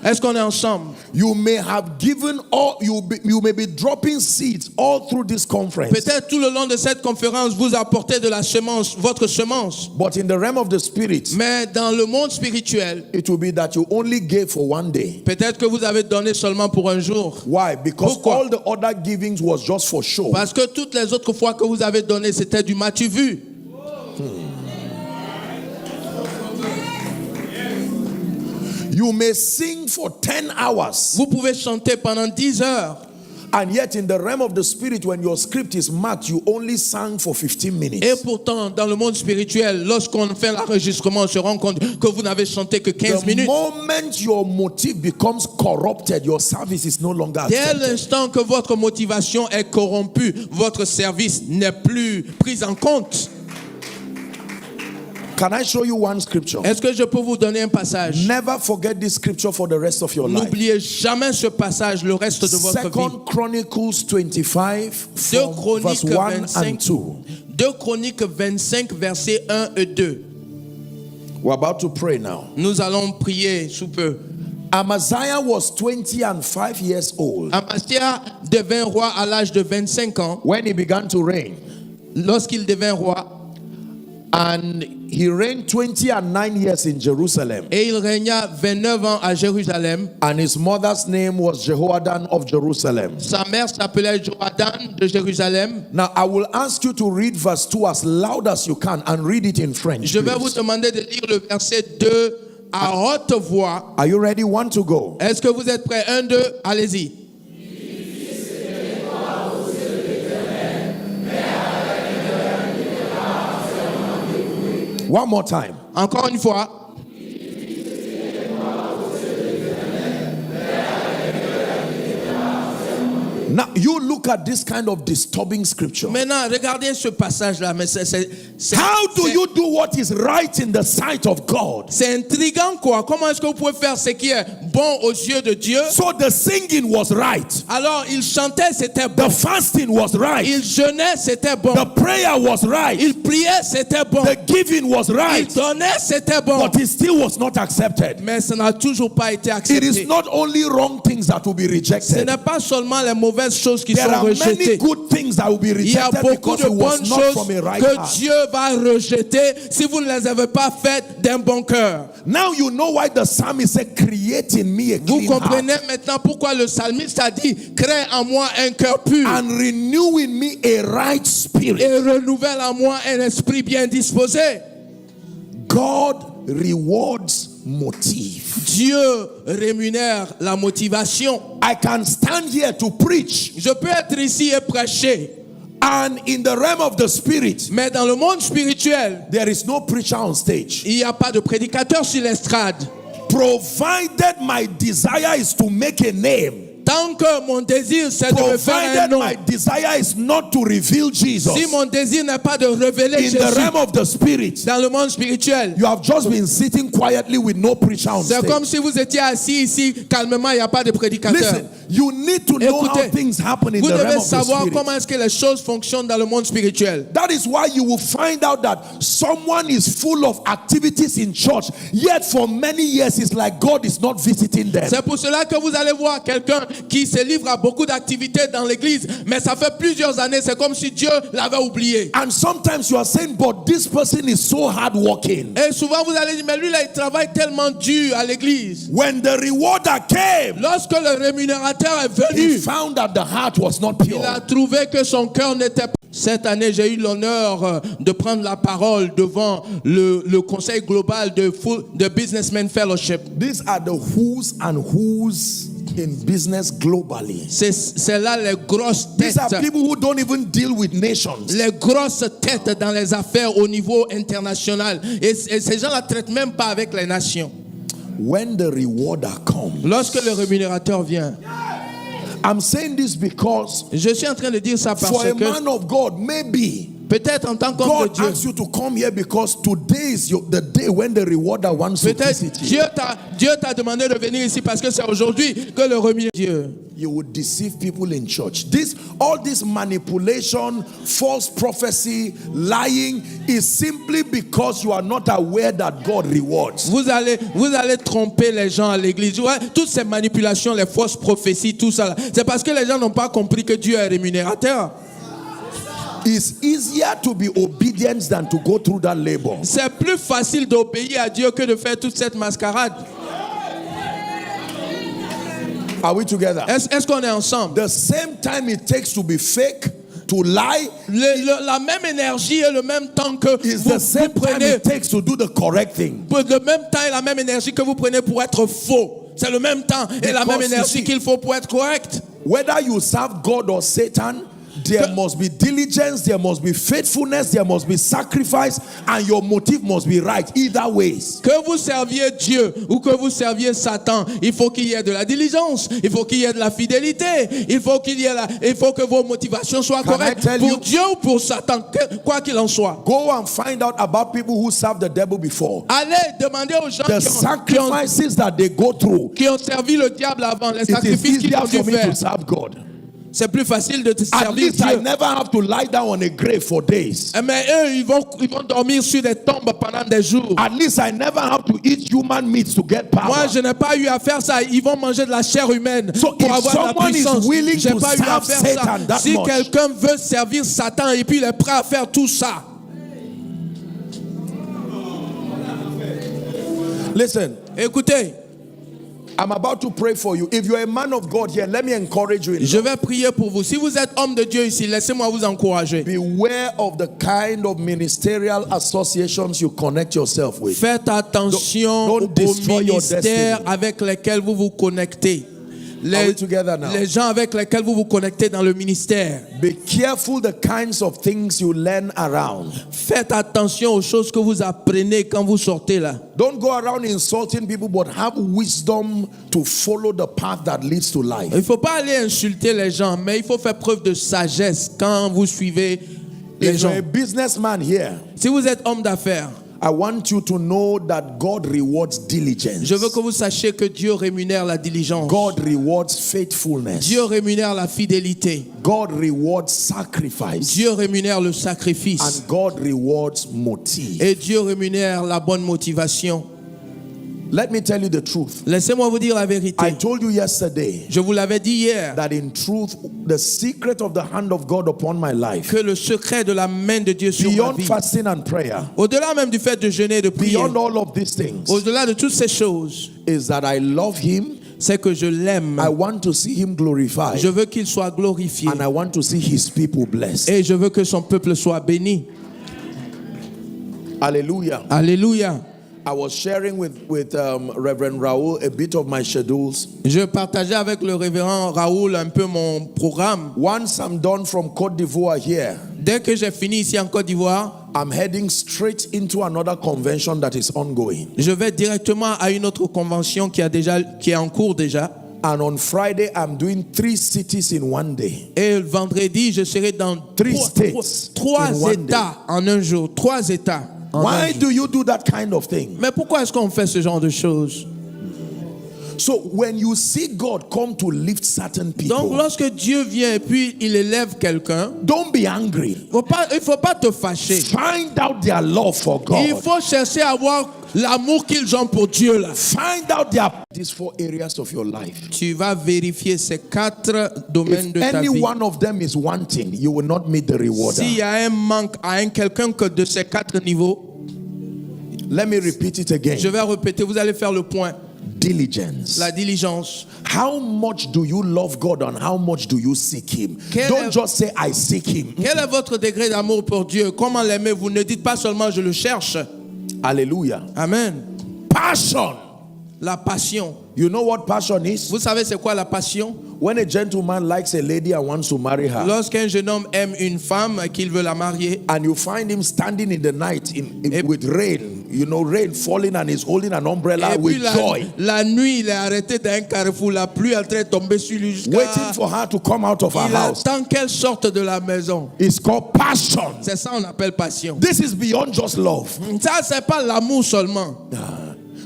Est-ce qu'on est ensemble? You may have given all, you may be dropping seeds all through this conference. Peut-être tout le long de cette conférence, vous apportez de la semence, votre semence. But in the realm of the spirit, Mais dans le monde spirituel, it will be that you only gave for 1 day. peut-être que vous avez donné seulement pour un jour. Why? Because Pourquoi? all the other givings was just for show. Parce que toutes les autres fois que vous avez donné, c'était du matu vu. You may sing for 10 hours, Vous pouvez chanter pendant 10 heures. and yet in the realm of the spirit, when your script is marked, you only sang for 15 minutes. Et pourtant, dans le monde spirituel, lorsqu'on fait l'enregistrement, on se rend compte que vous n'avez chanté que 15 The minutes. moment your motive becomes corrupted, your service is no longer Dès accepted. l'instant que votre motivation est corrompue, votre service n'est plus pris en compte. Can I show you one scripture? Est-ce que je peux vous donner un passage? Never forget this scripture for the rest of your life. N'oubliez jamais ce passage le reste de votre vie. Second Chronicles 25, 2 from verse Chroniques 1 and 25, 2. 2 Chroniques 25, versets 1 et 2. We're about to pray now. Nous allons prier sous peu. Amaziah was 20 and 5 years old Amasia devint roi à l'âge de 25 ans when he began to reign. lorsqu'il devint roi. And he reigned 20 and 9 years in Jerusalem. Et il régna 29 ans à Jérusalem. And his mother's name was Jehoadan of Jerusalem. Sa mère s'appelait Joadan de Jérusalem. Now I will ask you to read verse 2 as loud as you can and read it in French. Je vais vous please. demander de lire le verset 2 à haute voix. Are you ready? 1 to go. Est-ce que vous êtes prêts? 1, 2, allez-y. One more time. Encore une fois. Now you look at this kind of disturbing scripture. Maintenant, regardez ce passage-là. Mais how do you do what is right in the sight of God? C'est intriguant quoi. Comment est-ce que vous pouvez faire ce qui est bon aux yeux de Dieu? So the singing was right. Alors il chantait, c'était bon. The fasting was right. Il jeûnait, c'était bon. The prayer was right. Il priait, c'était bon. The giving was right. Il donnait, c'était bon. But it still was not accepted. Mais ça n'a toujours pas été accepté. It is not only wrong things that will be Ce rejected. n'est pas seulement les mauvaises choses qui There sont are many rejetées. good things that will be Il y a rejected beaucoup because de it was bonnes not choses from a right que heart. Dieu va rejeter si vous ne les avez pas faites d'un bon cœur. Now you know why the psalmist said, create in me a Vous clean comprenez heart maintenant pourquoi le psalmiste a dit crée en moi un cœur pur and renew in me a right spirit. et renouvelle en moi un esprit bien disposé. God rewards motive. Dieu rémunère la motivation. I can stand here to preach, Je peux être ici et prêcher, and in the realm of the spirit, mais dans le monde spirituel, there is no preacher on stage. il n'y a pas de prédicateur sur l'estrade. Provided my desire is to make a name, Tant que mon désir c'est de me faire un provided nom, my desire is not to reveal Jesus si mon désir n'est pas de révéler in the Jésus realm of the spirit, dans le monde spirituel, you have just been sitting quietly with no preacher on c'est comme stage. si vous étiez assis ici calmement, il n'y a pas de prédicateur. Listen, you need to know how Écoutez, things happen in vous the devez realm of the savoir spirit. comment est-ce que les choses fonctionnent dans le monde spirituel. That is why you will find out that someone is full of activities in church, yet for many years it's like God is not visiting them. C'est pour cela que vous allez voir quelqu'un qui se livre à beaucoup d'activités dans l'église, mais ça fait plusieurs années, c'est comme si Dieu l'avait oublié. And sometimes you are saying, but this person is so hardworking. Et souvent vous allez dire, mais lui là, il travaille tellement dur à l'église. When the rewarder came, Lorsque le rémunérateur est he venu, found that the heart was not il a pure. trouvé que son cœur n'était pas. Cette année, j'ai eu l'honneur de prendre la parole devant le conseil global de Businessmen Fellowship. These are the who's and who's in business globally. C'est là les grosses These têtes. are people who don't even deal with nations. Les grosses têtes dans les affaires au niveau international. Et ces gens-là ne traitent même pas avec les nations. When the rewarder comes, Lorsque le rémunérateur vient, I'm saying this because je suis en train de dire ça parce for a que man of God, maybe peut-être en tant qu'homme de God Dieu, asks you to come here because today is the day when the rewarder wants to peut-être visit you. Dieu t'a demandé de venir ici parce que c'est aujourd'hui que le rémunérateur Dieu. You would deceive people in church. All this manipulation, false prophecy, lying is simply because you are not aware that God rewards. Vous allez tromper les gens à l'église. Ouais, toutes ces manipulations, les fausses prophéties, tout ça, c'est parce que les gens n'ont pas compris que Dieu est rémunérateur. It's easier to be obedient than to go through that labor. C'est plus facile d'obéir à Dieu que de faire toute cette mascarade. Are we together? Est-ce qu'on est ensemble? The same time it takes to be fake, to lie, La même énergie et le même temps que is vous the same time prenez, it takes to do the correct thing. le même temps et la même énergie que vous prenez pour être faux. C'est le même temps et la Because même you énergie see, qu'il faut pour être correct. Whether you serve God or Satan, there must be diligence, there must be faithfulness, there must be sacrifice, and your motive must be right either ways. Que vous serviez Dieu ou que vous serviez Satan, il faut qu'il y ait de la diligence, il faut qu'il y ait de la fidélité, il faut que vos motivations soient Can I correctes tell pour you- Dieu ou pour Satan, quoi qu'il en soit. Go and find out about people who served the devil before. Allez demander aux gens The sacrifices that they go through. qui ont servi le diable avant, les It is sacrifices qu'ils easier ont dû for me to faire. serve God. C'est plus facile de te At servir least I Dieu. never have to lie down on a grave for days. Mais eux, ils vont dormir sur des tombes pendant des jours. At least I never have to eat human meat to get power. Moi, je n'ai pas eu à faire ça. Ils vont manger de la chair humaine So pour if avoir de la someone is puissance. willing J'ai to pas eu à serve faire ça. Satan that Si much, quelqu'un veut servir Satan et puis il est prêt à faire tout ça. listen, Écoutez, I'm about to pray for you. If you're a man of God here, let me encourage you. je vais prier pour vous. Si vous êtes homme de Dieu ici, laissez-moi vous encourager. Beware of the kind of ministerial associations you connect yourself with. Faites attention Don't aux destroy your ministères destiny. avec lesquels vous vous connectez. we together now? les gens avec lesquels vous vous connectez dans le ministère. Be careful the kinds of things you learn around. Faites attention aux choses que vous apprenez quand vous sortez là. Don't go around insulting people, but have wisdom to follow the path that leads to life. Il ne faut pas aller insulter les gens, mais il faut faire preuve de sagesse quand vous suivez les If gens. you're a businessman here, Si vous êtes homme d'affaires, I want you to know that God rewards diligence. je veux que vous sachiez que Dieu rémunère la diligence. God rewards faithfulness. Dieu rémunère la fidélité. God rewards sacrifice. Dieu rémunère le sacrifice. And God rewards motive. Et Dieu rémunère la bonne motivation. Let me tell you the truth. Laissez-moi vous dire la I vérité. told you yesterday Je vous l'avais dit hier that in truth, the secret of the hand of God upon my life, que le secret de la main de Dieu sur ma beyond vie, fasting and prayer, au-delà même du fait de jeûner et de prier, beyond all of these things, au-delà de toutes ces choses, is that I love Him. c'est que je l'aime. I want to see Him glorified. Je veux qu'il soit glorifié. And I want to see His people blessed. Et je veux que son peuple soit béni. Hallelujah. Alléluia. I was sharing with Reverend Raoul a bit of my schedules. Je partageais avec le révérend Raoul un peu mon programme. Once I'm done from Côte d'Ivoire here, Dès que j'ai fini ici en Côte d'Ivoire, I'm heading straight into another convention that is ongoing. je vais directement à une autre convention qui est en cours déjà. And on Friday, I'm doing 3 cities in one day. Et le vendredi, je serai dans trois in one États en un jour. 3 États. en un Why jour. do you do that kind of thing? Mais pourquoi est-ce qu'on fait ce genre de choses? So when you see God come to lift certain Donc people, lorsque Dieu vient et puis il élève quelqu'un, don't be angry. il ne faut pas te fâcher. Find out their love for Il God. faut chercher à avoir l'amour qu'ils ont pour Dieu là. Find out these 4 areas of your life. Tu vas vérifier ces 4 domaines If de ta any vie. one of them is wanting, you will not meet the rewarder. S'il y a un manque à quelqu'un que de ces 4 niveaux, Let me repeat it again. je vais répéter, vous allez faire le point. Diligence. La diligence. How much do you love God and how much do you seek Him? Don't just say, I seek Him. Quel est votre degré d'amour pour Dieu? Comment l'aimez-vous? Ne dites pas seulement je le cherche. Hallelujah. Amen. Passion. La passion. You know what passion is? Vous savez c'est quoi la passion? When a gentleman likes a lady and wants to marry her, Lorsqu'un jeune homme aime une femme et qu'il veut la marier, and you find him standing in the night with rain, rain falling, and he's holding an umbrella et with puis joy, la nuit il est arrêté dans un carrefour, la pluie est en train de tomber sur lui jusqu'à... waiting for her to come out of her Il house. attend qu'elle sorte de la maison. It's called passion. C'est ça qu'on appelle passion. This is beyond just love. Ça c'est pas l'amour seulement.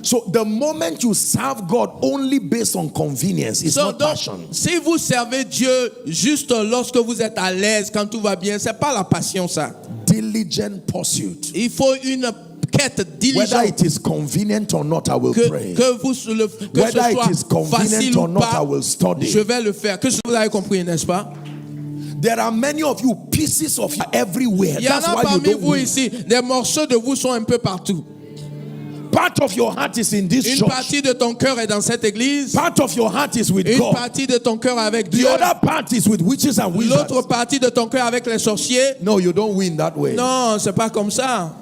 So the moment you serve God only based on convenience, it's not Donc, passion. si vous servez Dieu juste lorsque vous êtes à l'aise, quand tout va bien, c'est pas la passion ça. Diligent pursuit. Il faut une quête diligente. Whether it is convenient or not, I will pray. Que Whether ce it soit is convenient facile or ou not, pas, I will study. je vais le faire. Que vous avez compris, n'est-ce pas? There are many of you, pieces of you everywhere. Il y en That's a why you parmi don't vous win. ici, des morceaux de vous sont un peu partout. Part of your heart is in this Une church. partie de ton cœur est dans cette église. Part of your heart is with Une God. partie de ton cœur avec The Dieu. other part is with witches and wizards. L'autre partie de ton cœur avec les sorciers. No, you don't win that way. Non, c'est pas comme ça.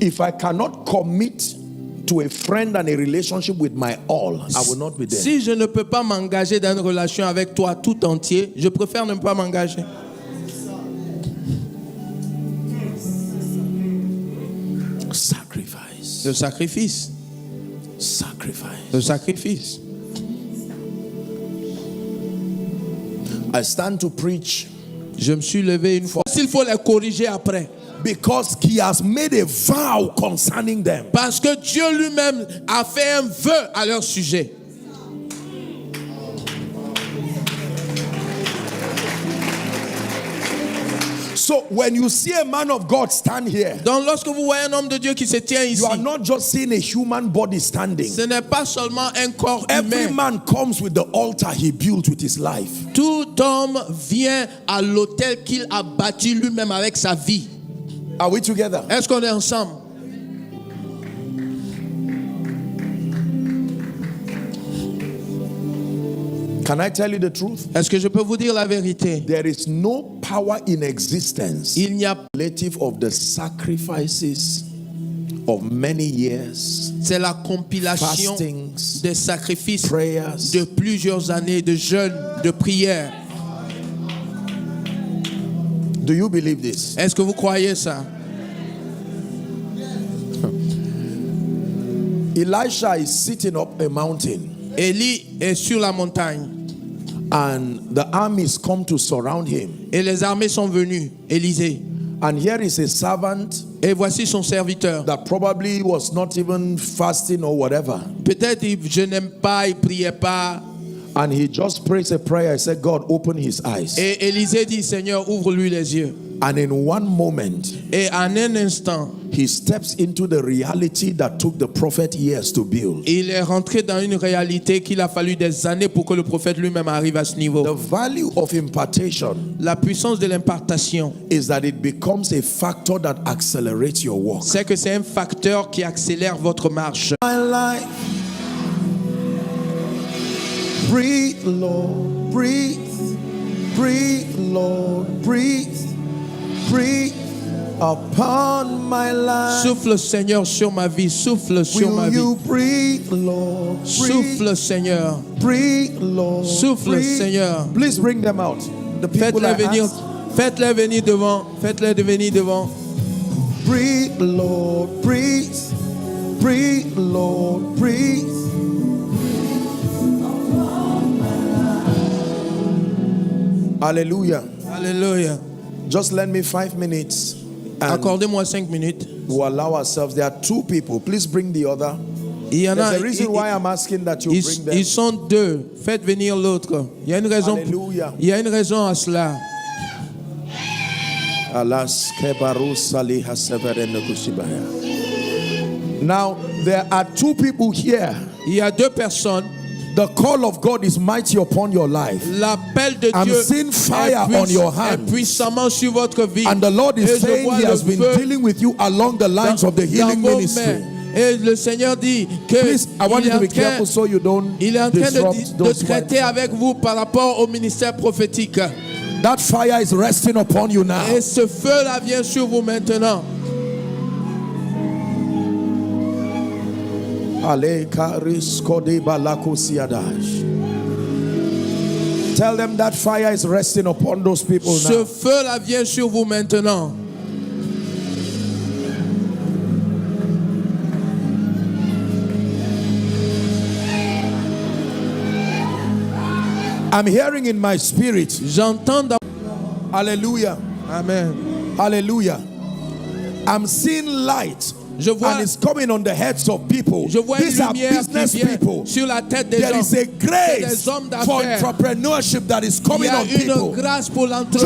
If I cannot commit to a friend and a relationship with my all, I will not be there. Si je ne peux pas m'engager dans une relation avec toi tout entier, je préfère ne pas m'engager. Sacrifice. Le sacrifice. Sacrifice. Le sacrifice. I stand to preach Je me suis levé une fois. S'il faut les corriger après. because He has made a vow concerning them. Parce que Dieu lui-même a fait un vœu à leur sujet. So when you see a man of God stand here, Donc lorsque vous voyez un homme de Dieu qui se tient ici, you are not just seeing a human body standing. ce n'est pas seulement un corps Every humain. man comes with the altar he built with his life. Tout homme vient à l'autel qu'il a bâti lui-même avec sa vie. Are we together? Est-ce qu'on est ensemble? Can I tell you the truth? Est-ce que je peux vous dire la vérité? There is no power in existence Il n'y a relative of the sacrifices of many years, C'est la compilation fastings, des sacrifices prayers. de plusieurs années de jeûne, de prière. Do you believe this? Est-ce que vous croyez ça? Elisha is sitting up a mountain, Élie est sur la montagne and the armies come to surround him. et les armées sont venues, Élisée. And here is a servant Et voici son serviteur. that probably was not even fasting or whatever. Peut-être il jeûnait pas, il priait pas. And he just prays a prayer. He said, God, open his eyes. Et Élisée dit, Seigneur, ouvre-lui les yeux. And in one moment, Et en un instant, he steps into the reality that took the prophet years to build. il est rentré dans une réalité qu'il a fallu des années pour que le prophète lui-même arrive à ce niveau. The value of impartation La puissance de l'impartation, is that it becomes a factor that accelerates your walk. c'est que c'est un facteur qui accélère votre marche. My life, breathe, Lord, breathe, breathe, Lord, breathe, breathe upon my life. Souffle, Seigneur, sur ma vie. Souffle sur ma Will vie. you breathe, Lord, breathe, Souffle, Seigneur. breathe, Lord, Souffle, breathe. Seigneur. Please bring them out. The people Faites-les I venir. asked, Faites-les venir devant. Faites-les venir devant. breathe, Lord, breathe, breathe, Lord, breathe. Hallelujah. Alléluia. Just lend me 5 minutes and Accordez-moi 5 minutes. we'll allow ourselves. There are 2 people. Please bring the other. Il y en a. There's a reason why I'm asking that you bring them. Ils sont 2. Faites venir l'autre. Il y a une raison. Alléluia. Il y a une raison à cela. Alas, kebaru saliha severene kushibaya. Now, there are 2 people here. Il y a 2 personnes. The call of God is mighty upon your life. L'appel de I'm Dieu seeing fire on your hands. est puissamment sur votre vie. And the Lord Et is je saying vois He le has been feu dealing with you along the lines of the healing dans vos ministry. mains. Et le Seigneur dit que Please, I want you to be careful so you don't il est en train disrupt de those traiter ones. avec vous par rapport au ministère prophétique. That fire is resting upon you now. Et ce feu-là vient sur vous maintenant. Tell them that fire is resting upon those people Ce now. feu-là vient sur vous maintenant. I'm hearing in my spirit. J'entends dans... Hallelujah. Amen. Hallelujah. I'm seeing light. Je vois, And it's coming on the heads of people. je vois These une are lumière qui business vient people. sur la tête des There hommes. is a C'est grace des hommes for d'affaires. entrepreneurship that is Il y coming a on une people. grâce pour Job said,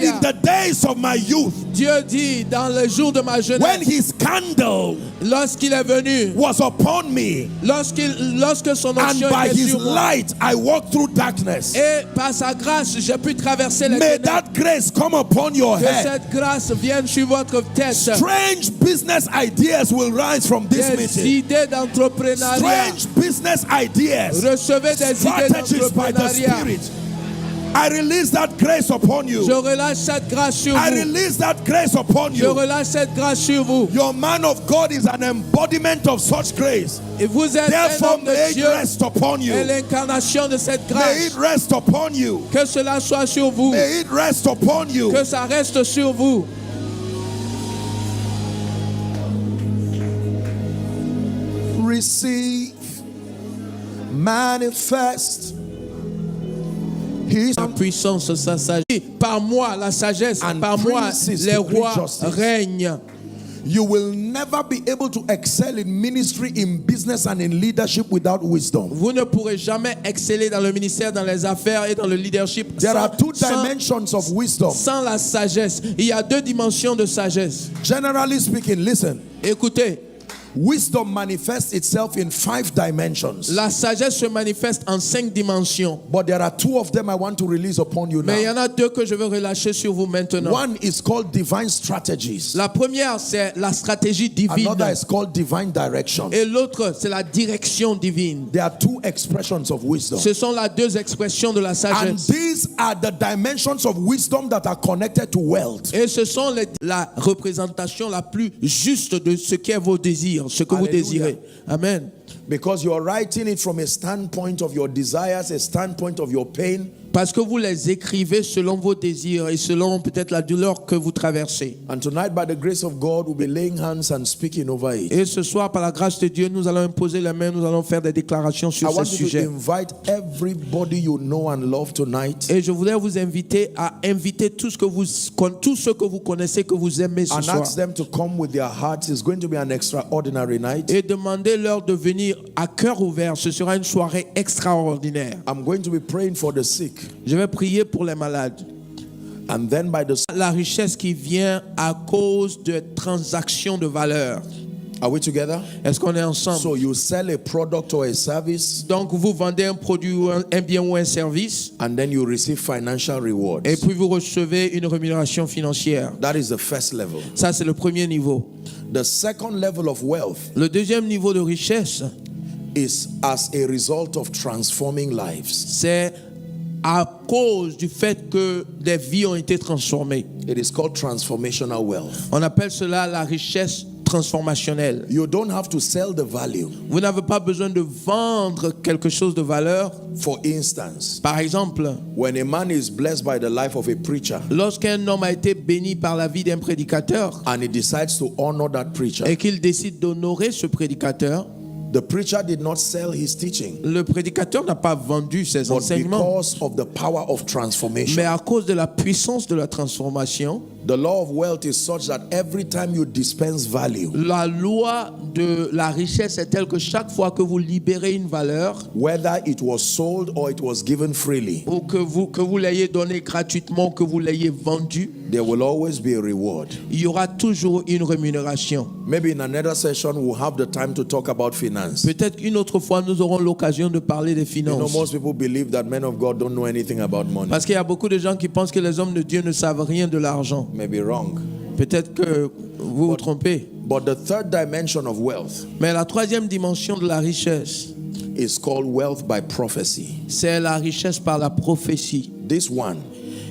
in l'entrepreneuriat. the days of my youth, Dieu dit dans les jours de ma when jeunesse, his candle lorsqu'il est venu, was upon me, lorsque son and onction by était his sur moi, light I walked through darkness. et par sa grâce, j'ai pu traverser les May ténèbres. that grace come upon your Que head. cette grâce vienne sur votre tête. Strange business ideas will rise from this Des meeting. idées d'entrepreneuriat. Strange business ideas. Recevez des idées Strategies by the d'entrepreneuriat. Spirit. I release that grace upon Je you. relâche cette grâce sur I vous. release that grace upon Je you. relâche cette grâce sur vous. Your man of God is an embodiment of such grace. Et vous êtes un Therefore, homme de may it Dieu rest upon et you. l'incarnation de cette May it grâce. rest upon you. Que cela soit sur vous. May it rest upon you. Que ça reste sur vous. Receive, manifest His La puissance, sa sagesse. Par moi, la sagesse. And Par moi, princes les decree rois justice. règnent. You will never be able to excel in ministry, in business, and in leadership without wisdom. Vous ne pourrez jamais exceller dans le ministère, dans les affaires et dans le leadership There are 2 sans dimensions of wisdom. la sagesse. Il y a 2 dimensions de sagesse. Generally speaking, listen, Écoutez, Wisdom manifests itself in 5 dimensions. La sagesse se manifeste en 5 dimensions. But there are 2 of them I want to release upon you Mais il y now. en a 2 que je veux relâcher sur vous maintenant. One is called divine strategies. La première, c'est la stratégie divine. Another is called divine direction. Et l'autre, c'est la direction divine. There are 2 expressions of wisdom. Ce sont les 2 expressions de la And sagesse. these are the dimensions of wisdom that are connected to wealth. Et ce sont la représentation la plus juste de ce qu'est vos désirs, ce que vous Alléluia. désirez. Amen. Because you're writing it from a standpoint of your desires, a standpoint of your pain. Parce que vous les écrivez selon vos désirs et selon peut-être la douleur que vous traversez. And tonight, by the grace of God, we'll be laying hands and speaking over it. Et ce soir, par la grâce de Dieu, nous allons imposer les mains, nous allons faire des déclarations I sur ce want you to sujet. invite everybody you know and love tonight Et je voudrais vous inviter à inviter tous ceux que vous connaissez, que vous aimez ce and soir. ask them to come with their hearts. It's going to be an extraordinary night. Et demandez-leur de venir à cœur ouvert. Ce sera une soirée extraordinaire. I'm going to be praying for the sick. Je vais prier pour les malades. And then by the... La richesse qui vient à cause de transactions de valeur. Are we together? Est-ce qu'on est ensemble? So you sell a product or a service Donc vous vendez un produit, un bien ou un service, and then you receive financial rewards. et puis vous recevez une rémunération financière. That is the first level. Ça, c'est le premier niveau. The second level of wealth Le deuxième niveau de richesse, is as a result of transforming lives. c'est à cause du fait que des vies ont été transformées. It is called transformational wealth. On appelle cela la richesse transformationnelle. You don't have to sell the value. Vous n'avez pas besoin de vendre quelque chose de valeur. For instance, Par exemple, when a man is blessed by the life of a preacher lorsqu'un homme a été béni par la vie d'un prédicateur and he decides to honor that preacher, et qu'il décide d'honorer ce prédicateur, the preacher did not sell his teaching, le prédicateur n'a pas vendu ses but enseignements, because of the power of transformation. mais à cause de la puissance de la transformation, The law of wealth is such that every time you dispense value, la loi de la richesse est telle que chaque fois que vous libérez une valeur, whether it was sold or it was given freely, ou que vous l'ayez donné gratuitement, que vous l'ayez vendu, there will always be a reward. il y aura toujours une rémunération. Maybe in another session we'll have the time to talk about finance. Peut-être une autre fois, nous aurons l'occasion de parler des You know, finances. most people believe that men of God don't know anything about money. Parce qu'il y a beaucoup de gens qui pensent que les hommes de Dieu ne savent rien de l'argent. Maybe wrong. Peut-être que vous vous trompez. But the third dimension of wealth Mais la troisième dimension de la richesse, is called wealth by prophecy. c'est la richesse par la prophétie. This one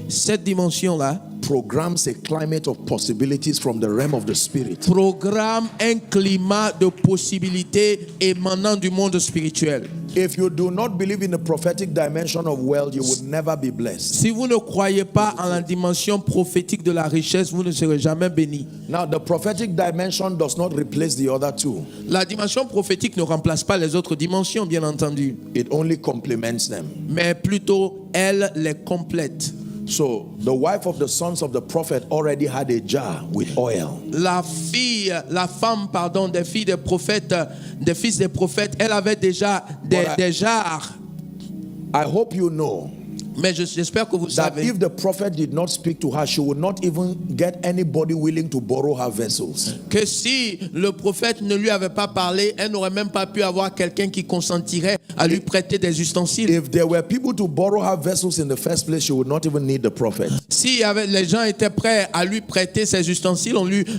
Cette dimension-là programs a climate of possibilities from the realm of the spirit. programme un climat de possibilités émanant du monde spirituel. If you do not believe in the prophetic dimension of wealth, you will never be blessed. Si vous ne croyez pas en la dimension prophétique de la richesse, vous ne serez jamais béni. Now, the prophetic dimension does not replace the other two. La dimension prophétique ne remplace pas les autres dimensions, bien entendu, It only complements them. mais plutôt elle les complète. So, the wife of the sons of the prophet already had a jar with oil. La femme, des filles des prophètes, des fils des prophètes, elle avait déjà des jarres. I hope you know Mais j'espère que vous that savez if the prophet did not speak to her, she would not even get anybody willing to borrow her vessels. que si le prophète ne lui avait pas parlé, elle n'aurait même pas pu avoir quelqu'un qui consentirait à lui prêter des ustensiles. If there were people to borrow her vessels in the first place, she would not even need the prophet. Si les gens étaient prêts à lui prêter ses ustensiles,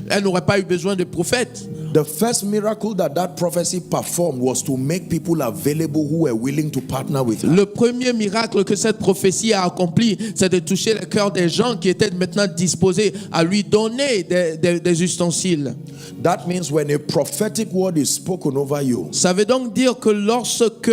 elle n'aurait pas eu besoin de prophète. The first miracle that prophecy performed was to make people available who were willing to partner with her. Le premier miracle que cette prophétie a accompli, c'est de toucher le cœur des gens qui étaient maintenant disposés à lui donner des ustensiles. That means when a prophetic word is spoken over you, Ça veut donc dire que lorsque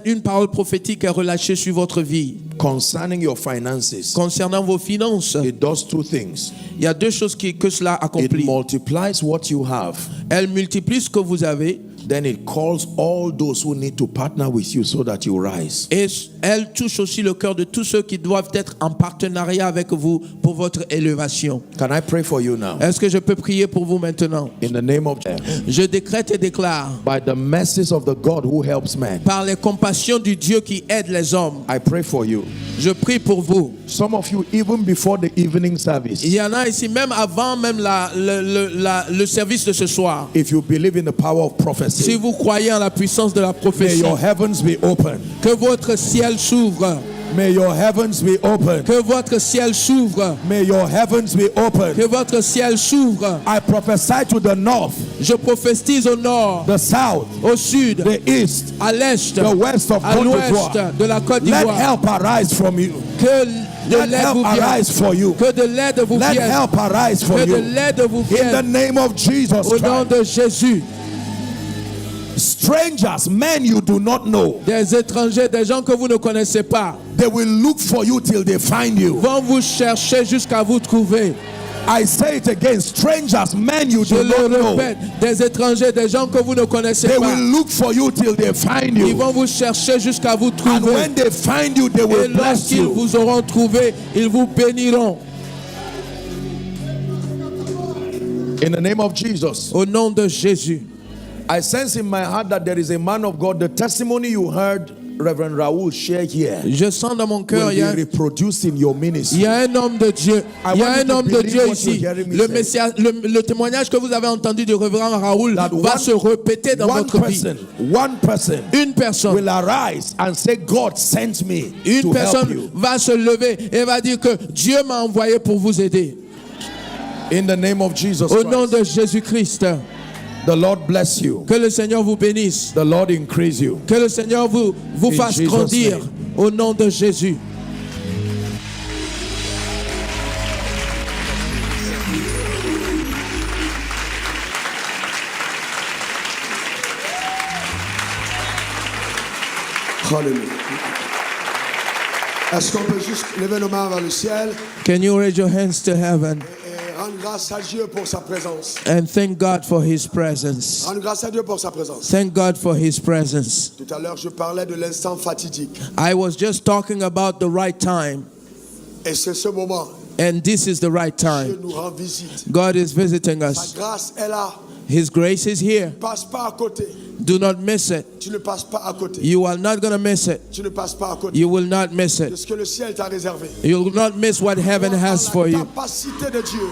une parole prophétique est relâchée sur votre vie, concerning your finances, concernant vos finances, it does two things. il y a deux choses que cela It accomplit. multiplies what you have, Elle multiplie ce que vous avez then it calls all those who need to partner with you so that you rise. et elle touche aussi le cœur de tous ceux qui doivent être en partenariat avec vous pour votre élévation. Can I pray for you now? Est-ce que je peux prier pour vous maintenant? In the name of Je décrète et déclare, by the mercies of the God who helps men, par les compassions du Dieu qui aide les hommes, I pray for you Je prie pour vous. Some of you, even before the evening service, Il y en a ici, même avant même le service de ce soir. if you believe in the power of Si prophecy, vous croyez en la puissance de la may prophétie, your heavens be open. que votre ciel s'ouvre. May your heavens be open. Que votre ciel s'ouvre. May your heavens be open. Que votre ciel s'ouvre. I prophesy to the north, Je prophétise au nord, the south, au sud, the east, à l'est, the west of à Côte l'ouest d'Ivoire. de la Côte Let d'Ivoire. help arise from you. Que de Let l'aide help vous arise vienne. for you. Que de l'aide vous Let vienne. help arise for Que de you. l'aide vous In the vienne. name of Jesus Au nom Christ. de Jésus. Strangers, men you do not know, Des étrangers, des gens que vous ne connaissez pas, they will look for you till they find you. vont vous chercher jusqu'à vous trouver. I say it again, strangers, men you Je do not le know, répète, des étrangers, des gens que vous ne connaissez they pas, will look for you till they find ils you. vont vous chercher jusqu'à vous And trouver. when they find you, they Et will bless lorsqu'ils you. vous auront trouvé, ils vous béniront. In the name of Jesus. Au nom de Jésus. I sense in my heart that there is a man of God. The testimony you heard Reverend Raoul share here Je sens dans mon cœur, will il y be a reproduced in your Il ministry. y a un homme de Dieu. Il y a want you un to homme de believe Dieu what ici. you're hearing me Le, say. le témoignage que vous avez entendu du révérend Raoul That va one- se répéter dans One votre vie. person Une personne, will arise and say, God sent me une to help personne you. va se lever et va dire que Dieu m'a envoyé pour vous aider. In the name of Jesus Au nom Christ. de Jésus-Christ, The Lord bless you. que le Seigneur vous bénisse. The Lord increase you. Que le Seigneur vous In fasse Jesus' grandir. name. Au nom de Jésus. Alléluia. Est-ce qu'on peut juste lever nos mains vers le ciel Can you raise your hands to heaven et rendre grâce à Dieu pour sa présence? and thank God for His presence? Rendre grâce à Dieu pour sa présence. Thank God for His presence. Tout à l'heure, je parlais de l'instant fatidique. I was just talking about the right time, Et c'est ce moment. and this is the right Dieu time. nous rend visite. God is visiting Sa us. grâce est là. His grace is here. Passe pas à côté. Do not miss it. Tu ne passes pas à côté. You are not going to miss it. Tu ne passes pas à côté You will not miss de it. ce que le ciel t'a réservé. You will not miss what heaven has for La you. capacité de Dieu.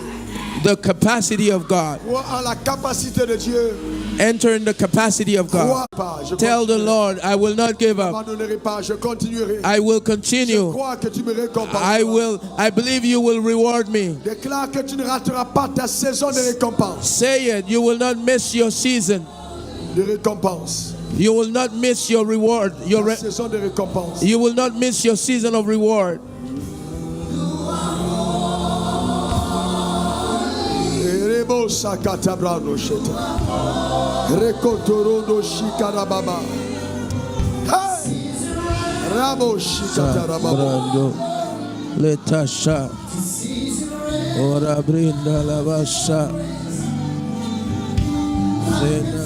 The capacity of God. Crois en la capacité de Dieu. Enter in the capacity of God. Crois pas. Je Tell the continuerai. Lord, I will not give Je up. n'abandonnerai pas. Je continuerai. I will Je continue. crois que tu me récompenseras. I believe you will reward me. Déclare que tu ne rateras pas ta saison de récompense. Say it. You will not miss your season. De récompense. You will not miss your reward. Ta saison de récompense. You will not miss your season of reward. Erebo sakata brano sheta. Rekotorodo shikarababa. Hey! Rabo shikata rababa. Brando. Letasha. Ora brinda la basha. Zena.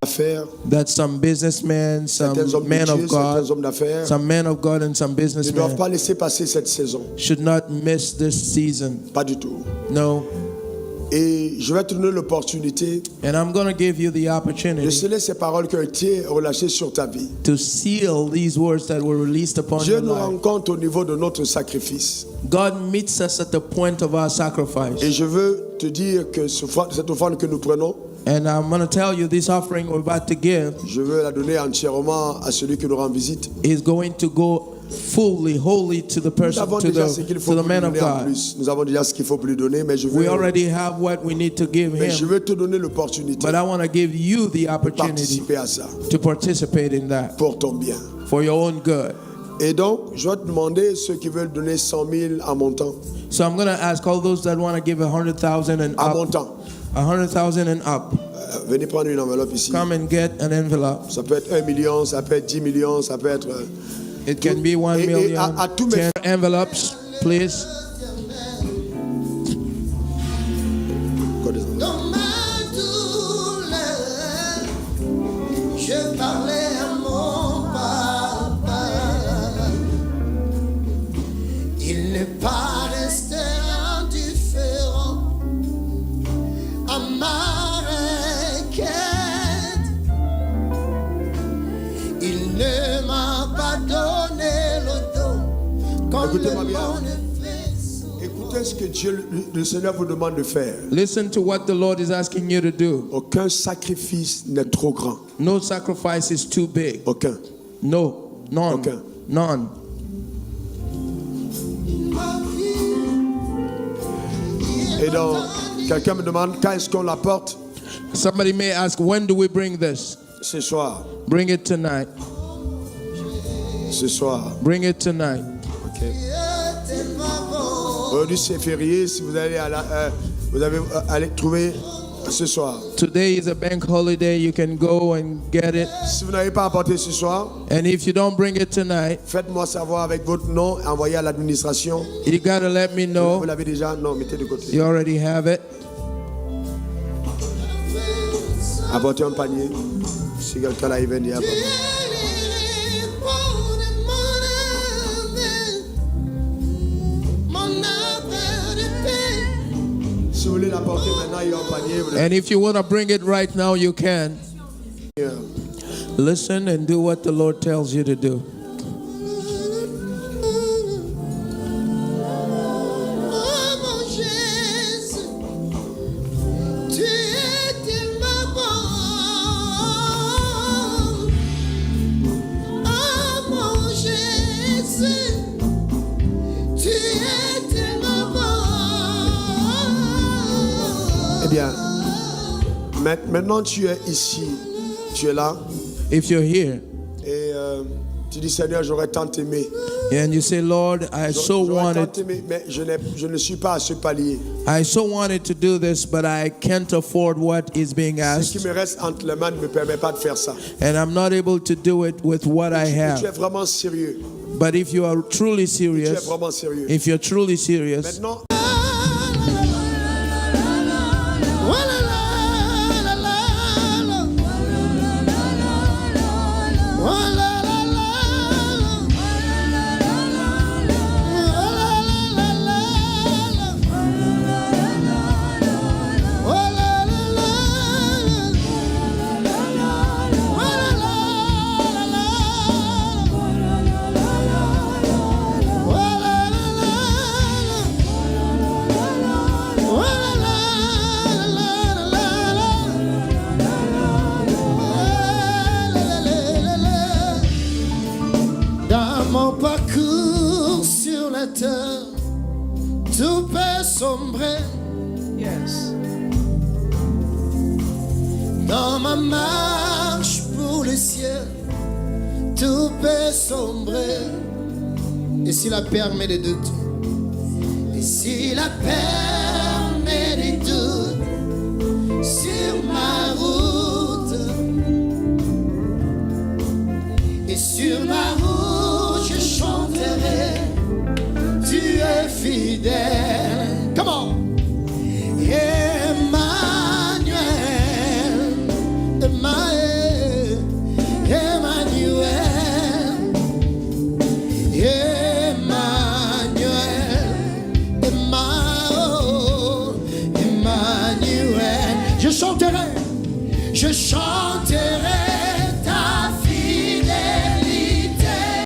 Affaires. That some businessmen, Certains some hommes men de of Dieu, certains God, hommes d'affaires some men of God and some ne doivent businessmen pas laisser passer cette saison. should not miss this season. Pas du tout. No. Et je vais te donner l'opportunité And I'm going to give you the de opportunity sceller ces paroles qui ont été relâchées sur ta vie. to seal these words that were released upon Dieu your nous life. rencontre au niveau de notre sacrifice. God meets us at the point of our sacrifice. Et je veux te dire que cette offrande que nous prenons, And I'm going to tell you this offering we're about to give je veux la donner entièrement à celui qui nous rend visite. is going to go fully, wholly to the Nous person, avons to déjà ce qu'il faut the pour lui man of donner en God. plus. Nous avons déjà ce qu'il faut pour lui donner, mais je We veux, already have what we need to give mais je him, veux te donner l'opportunité but I want to give you the de opportunity participer à ça to participate in that pour ton bien. for your own good. Et donc, je vais te demander ceux qui veulent donner 100 000 à montant. So I'm going to ask all those that want to give 100,000 and À up, montant. 100,000 and up, Venez prendre une enveloppe ici. come and get an envelope. Ça peut être 1 million, ça peut être 10 millions, ça peut être... It can be 1 Et million, à tous mes 10 envelopes, please. Écoutez-moi bien. Écoutez ce que Dieu, le Seigneur vous demande de faire. Listen to what the Lord is asking you to do. Aucun sacrifice n'est trop grand. No sacrifice is too big. Aucun. No, none, Aucun. none. Et donc, quelqu'un me demande quand est-ce qu'on l'apporte? Somebody may ask, when do we bring this? Ce soir. Bring it tonight. Ce soir. Bring it tonight. Ok. Aujourd'hui c'est férié. Si vous allez aller trouver ce soir. Today is a bank holiday. You can go and get it. Si vous n'avez pas apporté ce soir, And if you don't bring it tonight, faites-moi savoir avec votre nom et envoyez à l'administration. you gotta let me Vous know. l'avez déjà? Non, mettez de côté. You already have it. Apportez un panier. Si quelqu'un là, il vient dire. Si vous voulez l'apporter maintenant, il y a un panier. Vous And if you want to bring it right now, you can. l'avez- Listen and do what the Lord tells you to do. Eh bien, maintenant tu es ici, tu es là, If you're here et tu dis Seigneur, j'aurais tant aimé. and you say, Lord, I so J'aurais tant wanted, aimé, mais je ne suis pas à ce palier. I so wanted to do this, but I can't afford what is being Ce asked, qui me reste entre les mains ne me permet pas de faire ça. and I'm not able to do it with what I Tu es have. vraiment sérieux. But if you are truly Tu es serious, vraiment sérieux. if you're truly serious, Maintenant, dans mon parcours sur la terre, tout peut sombrer. Yes. Dans ma marche pour le ciel, tout peut sombrer. Et si la permet des doutes, et si la permet des doutes sur ma route, et sur ma route je chanterai, tu es fidèle. Come on. Emmanuel, Emmanuel, Emmanuel, Emmanuel, Emmanuel. Je chanterai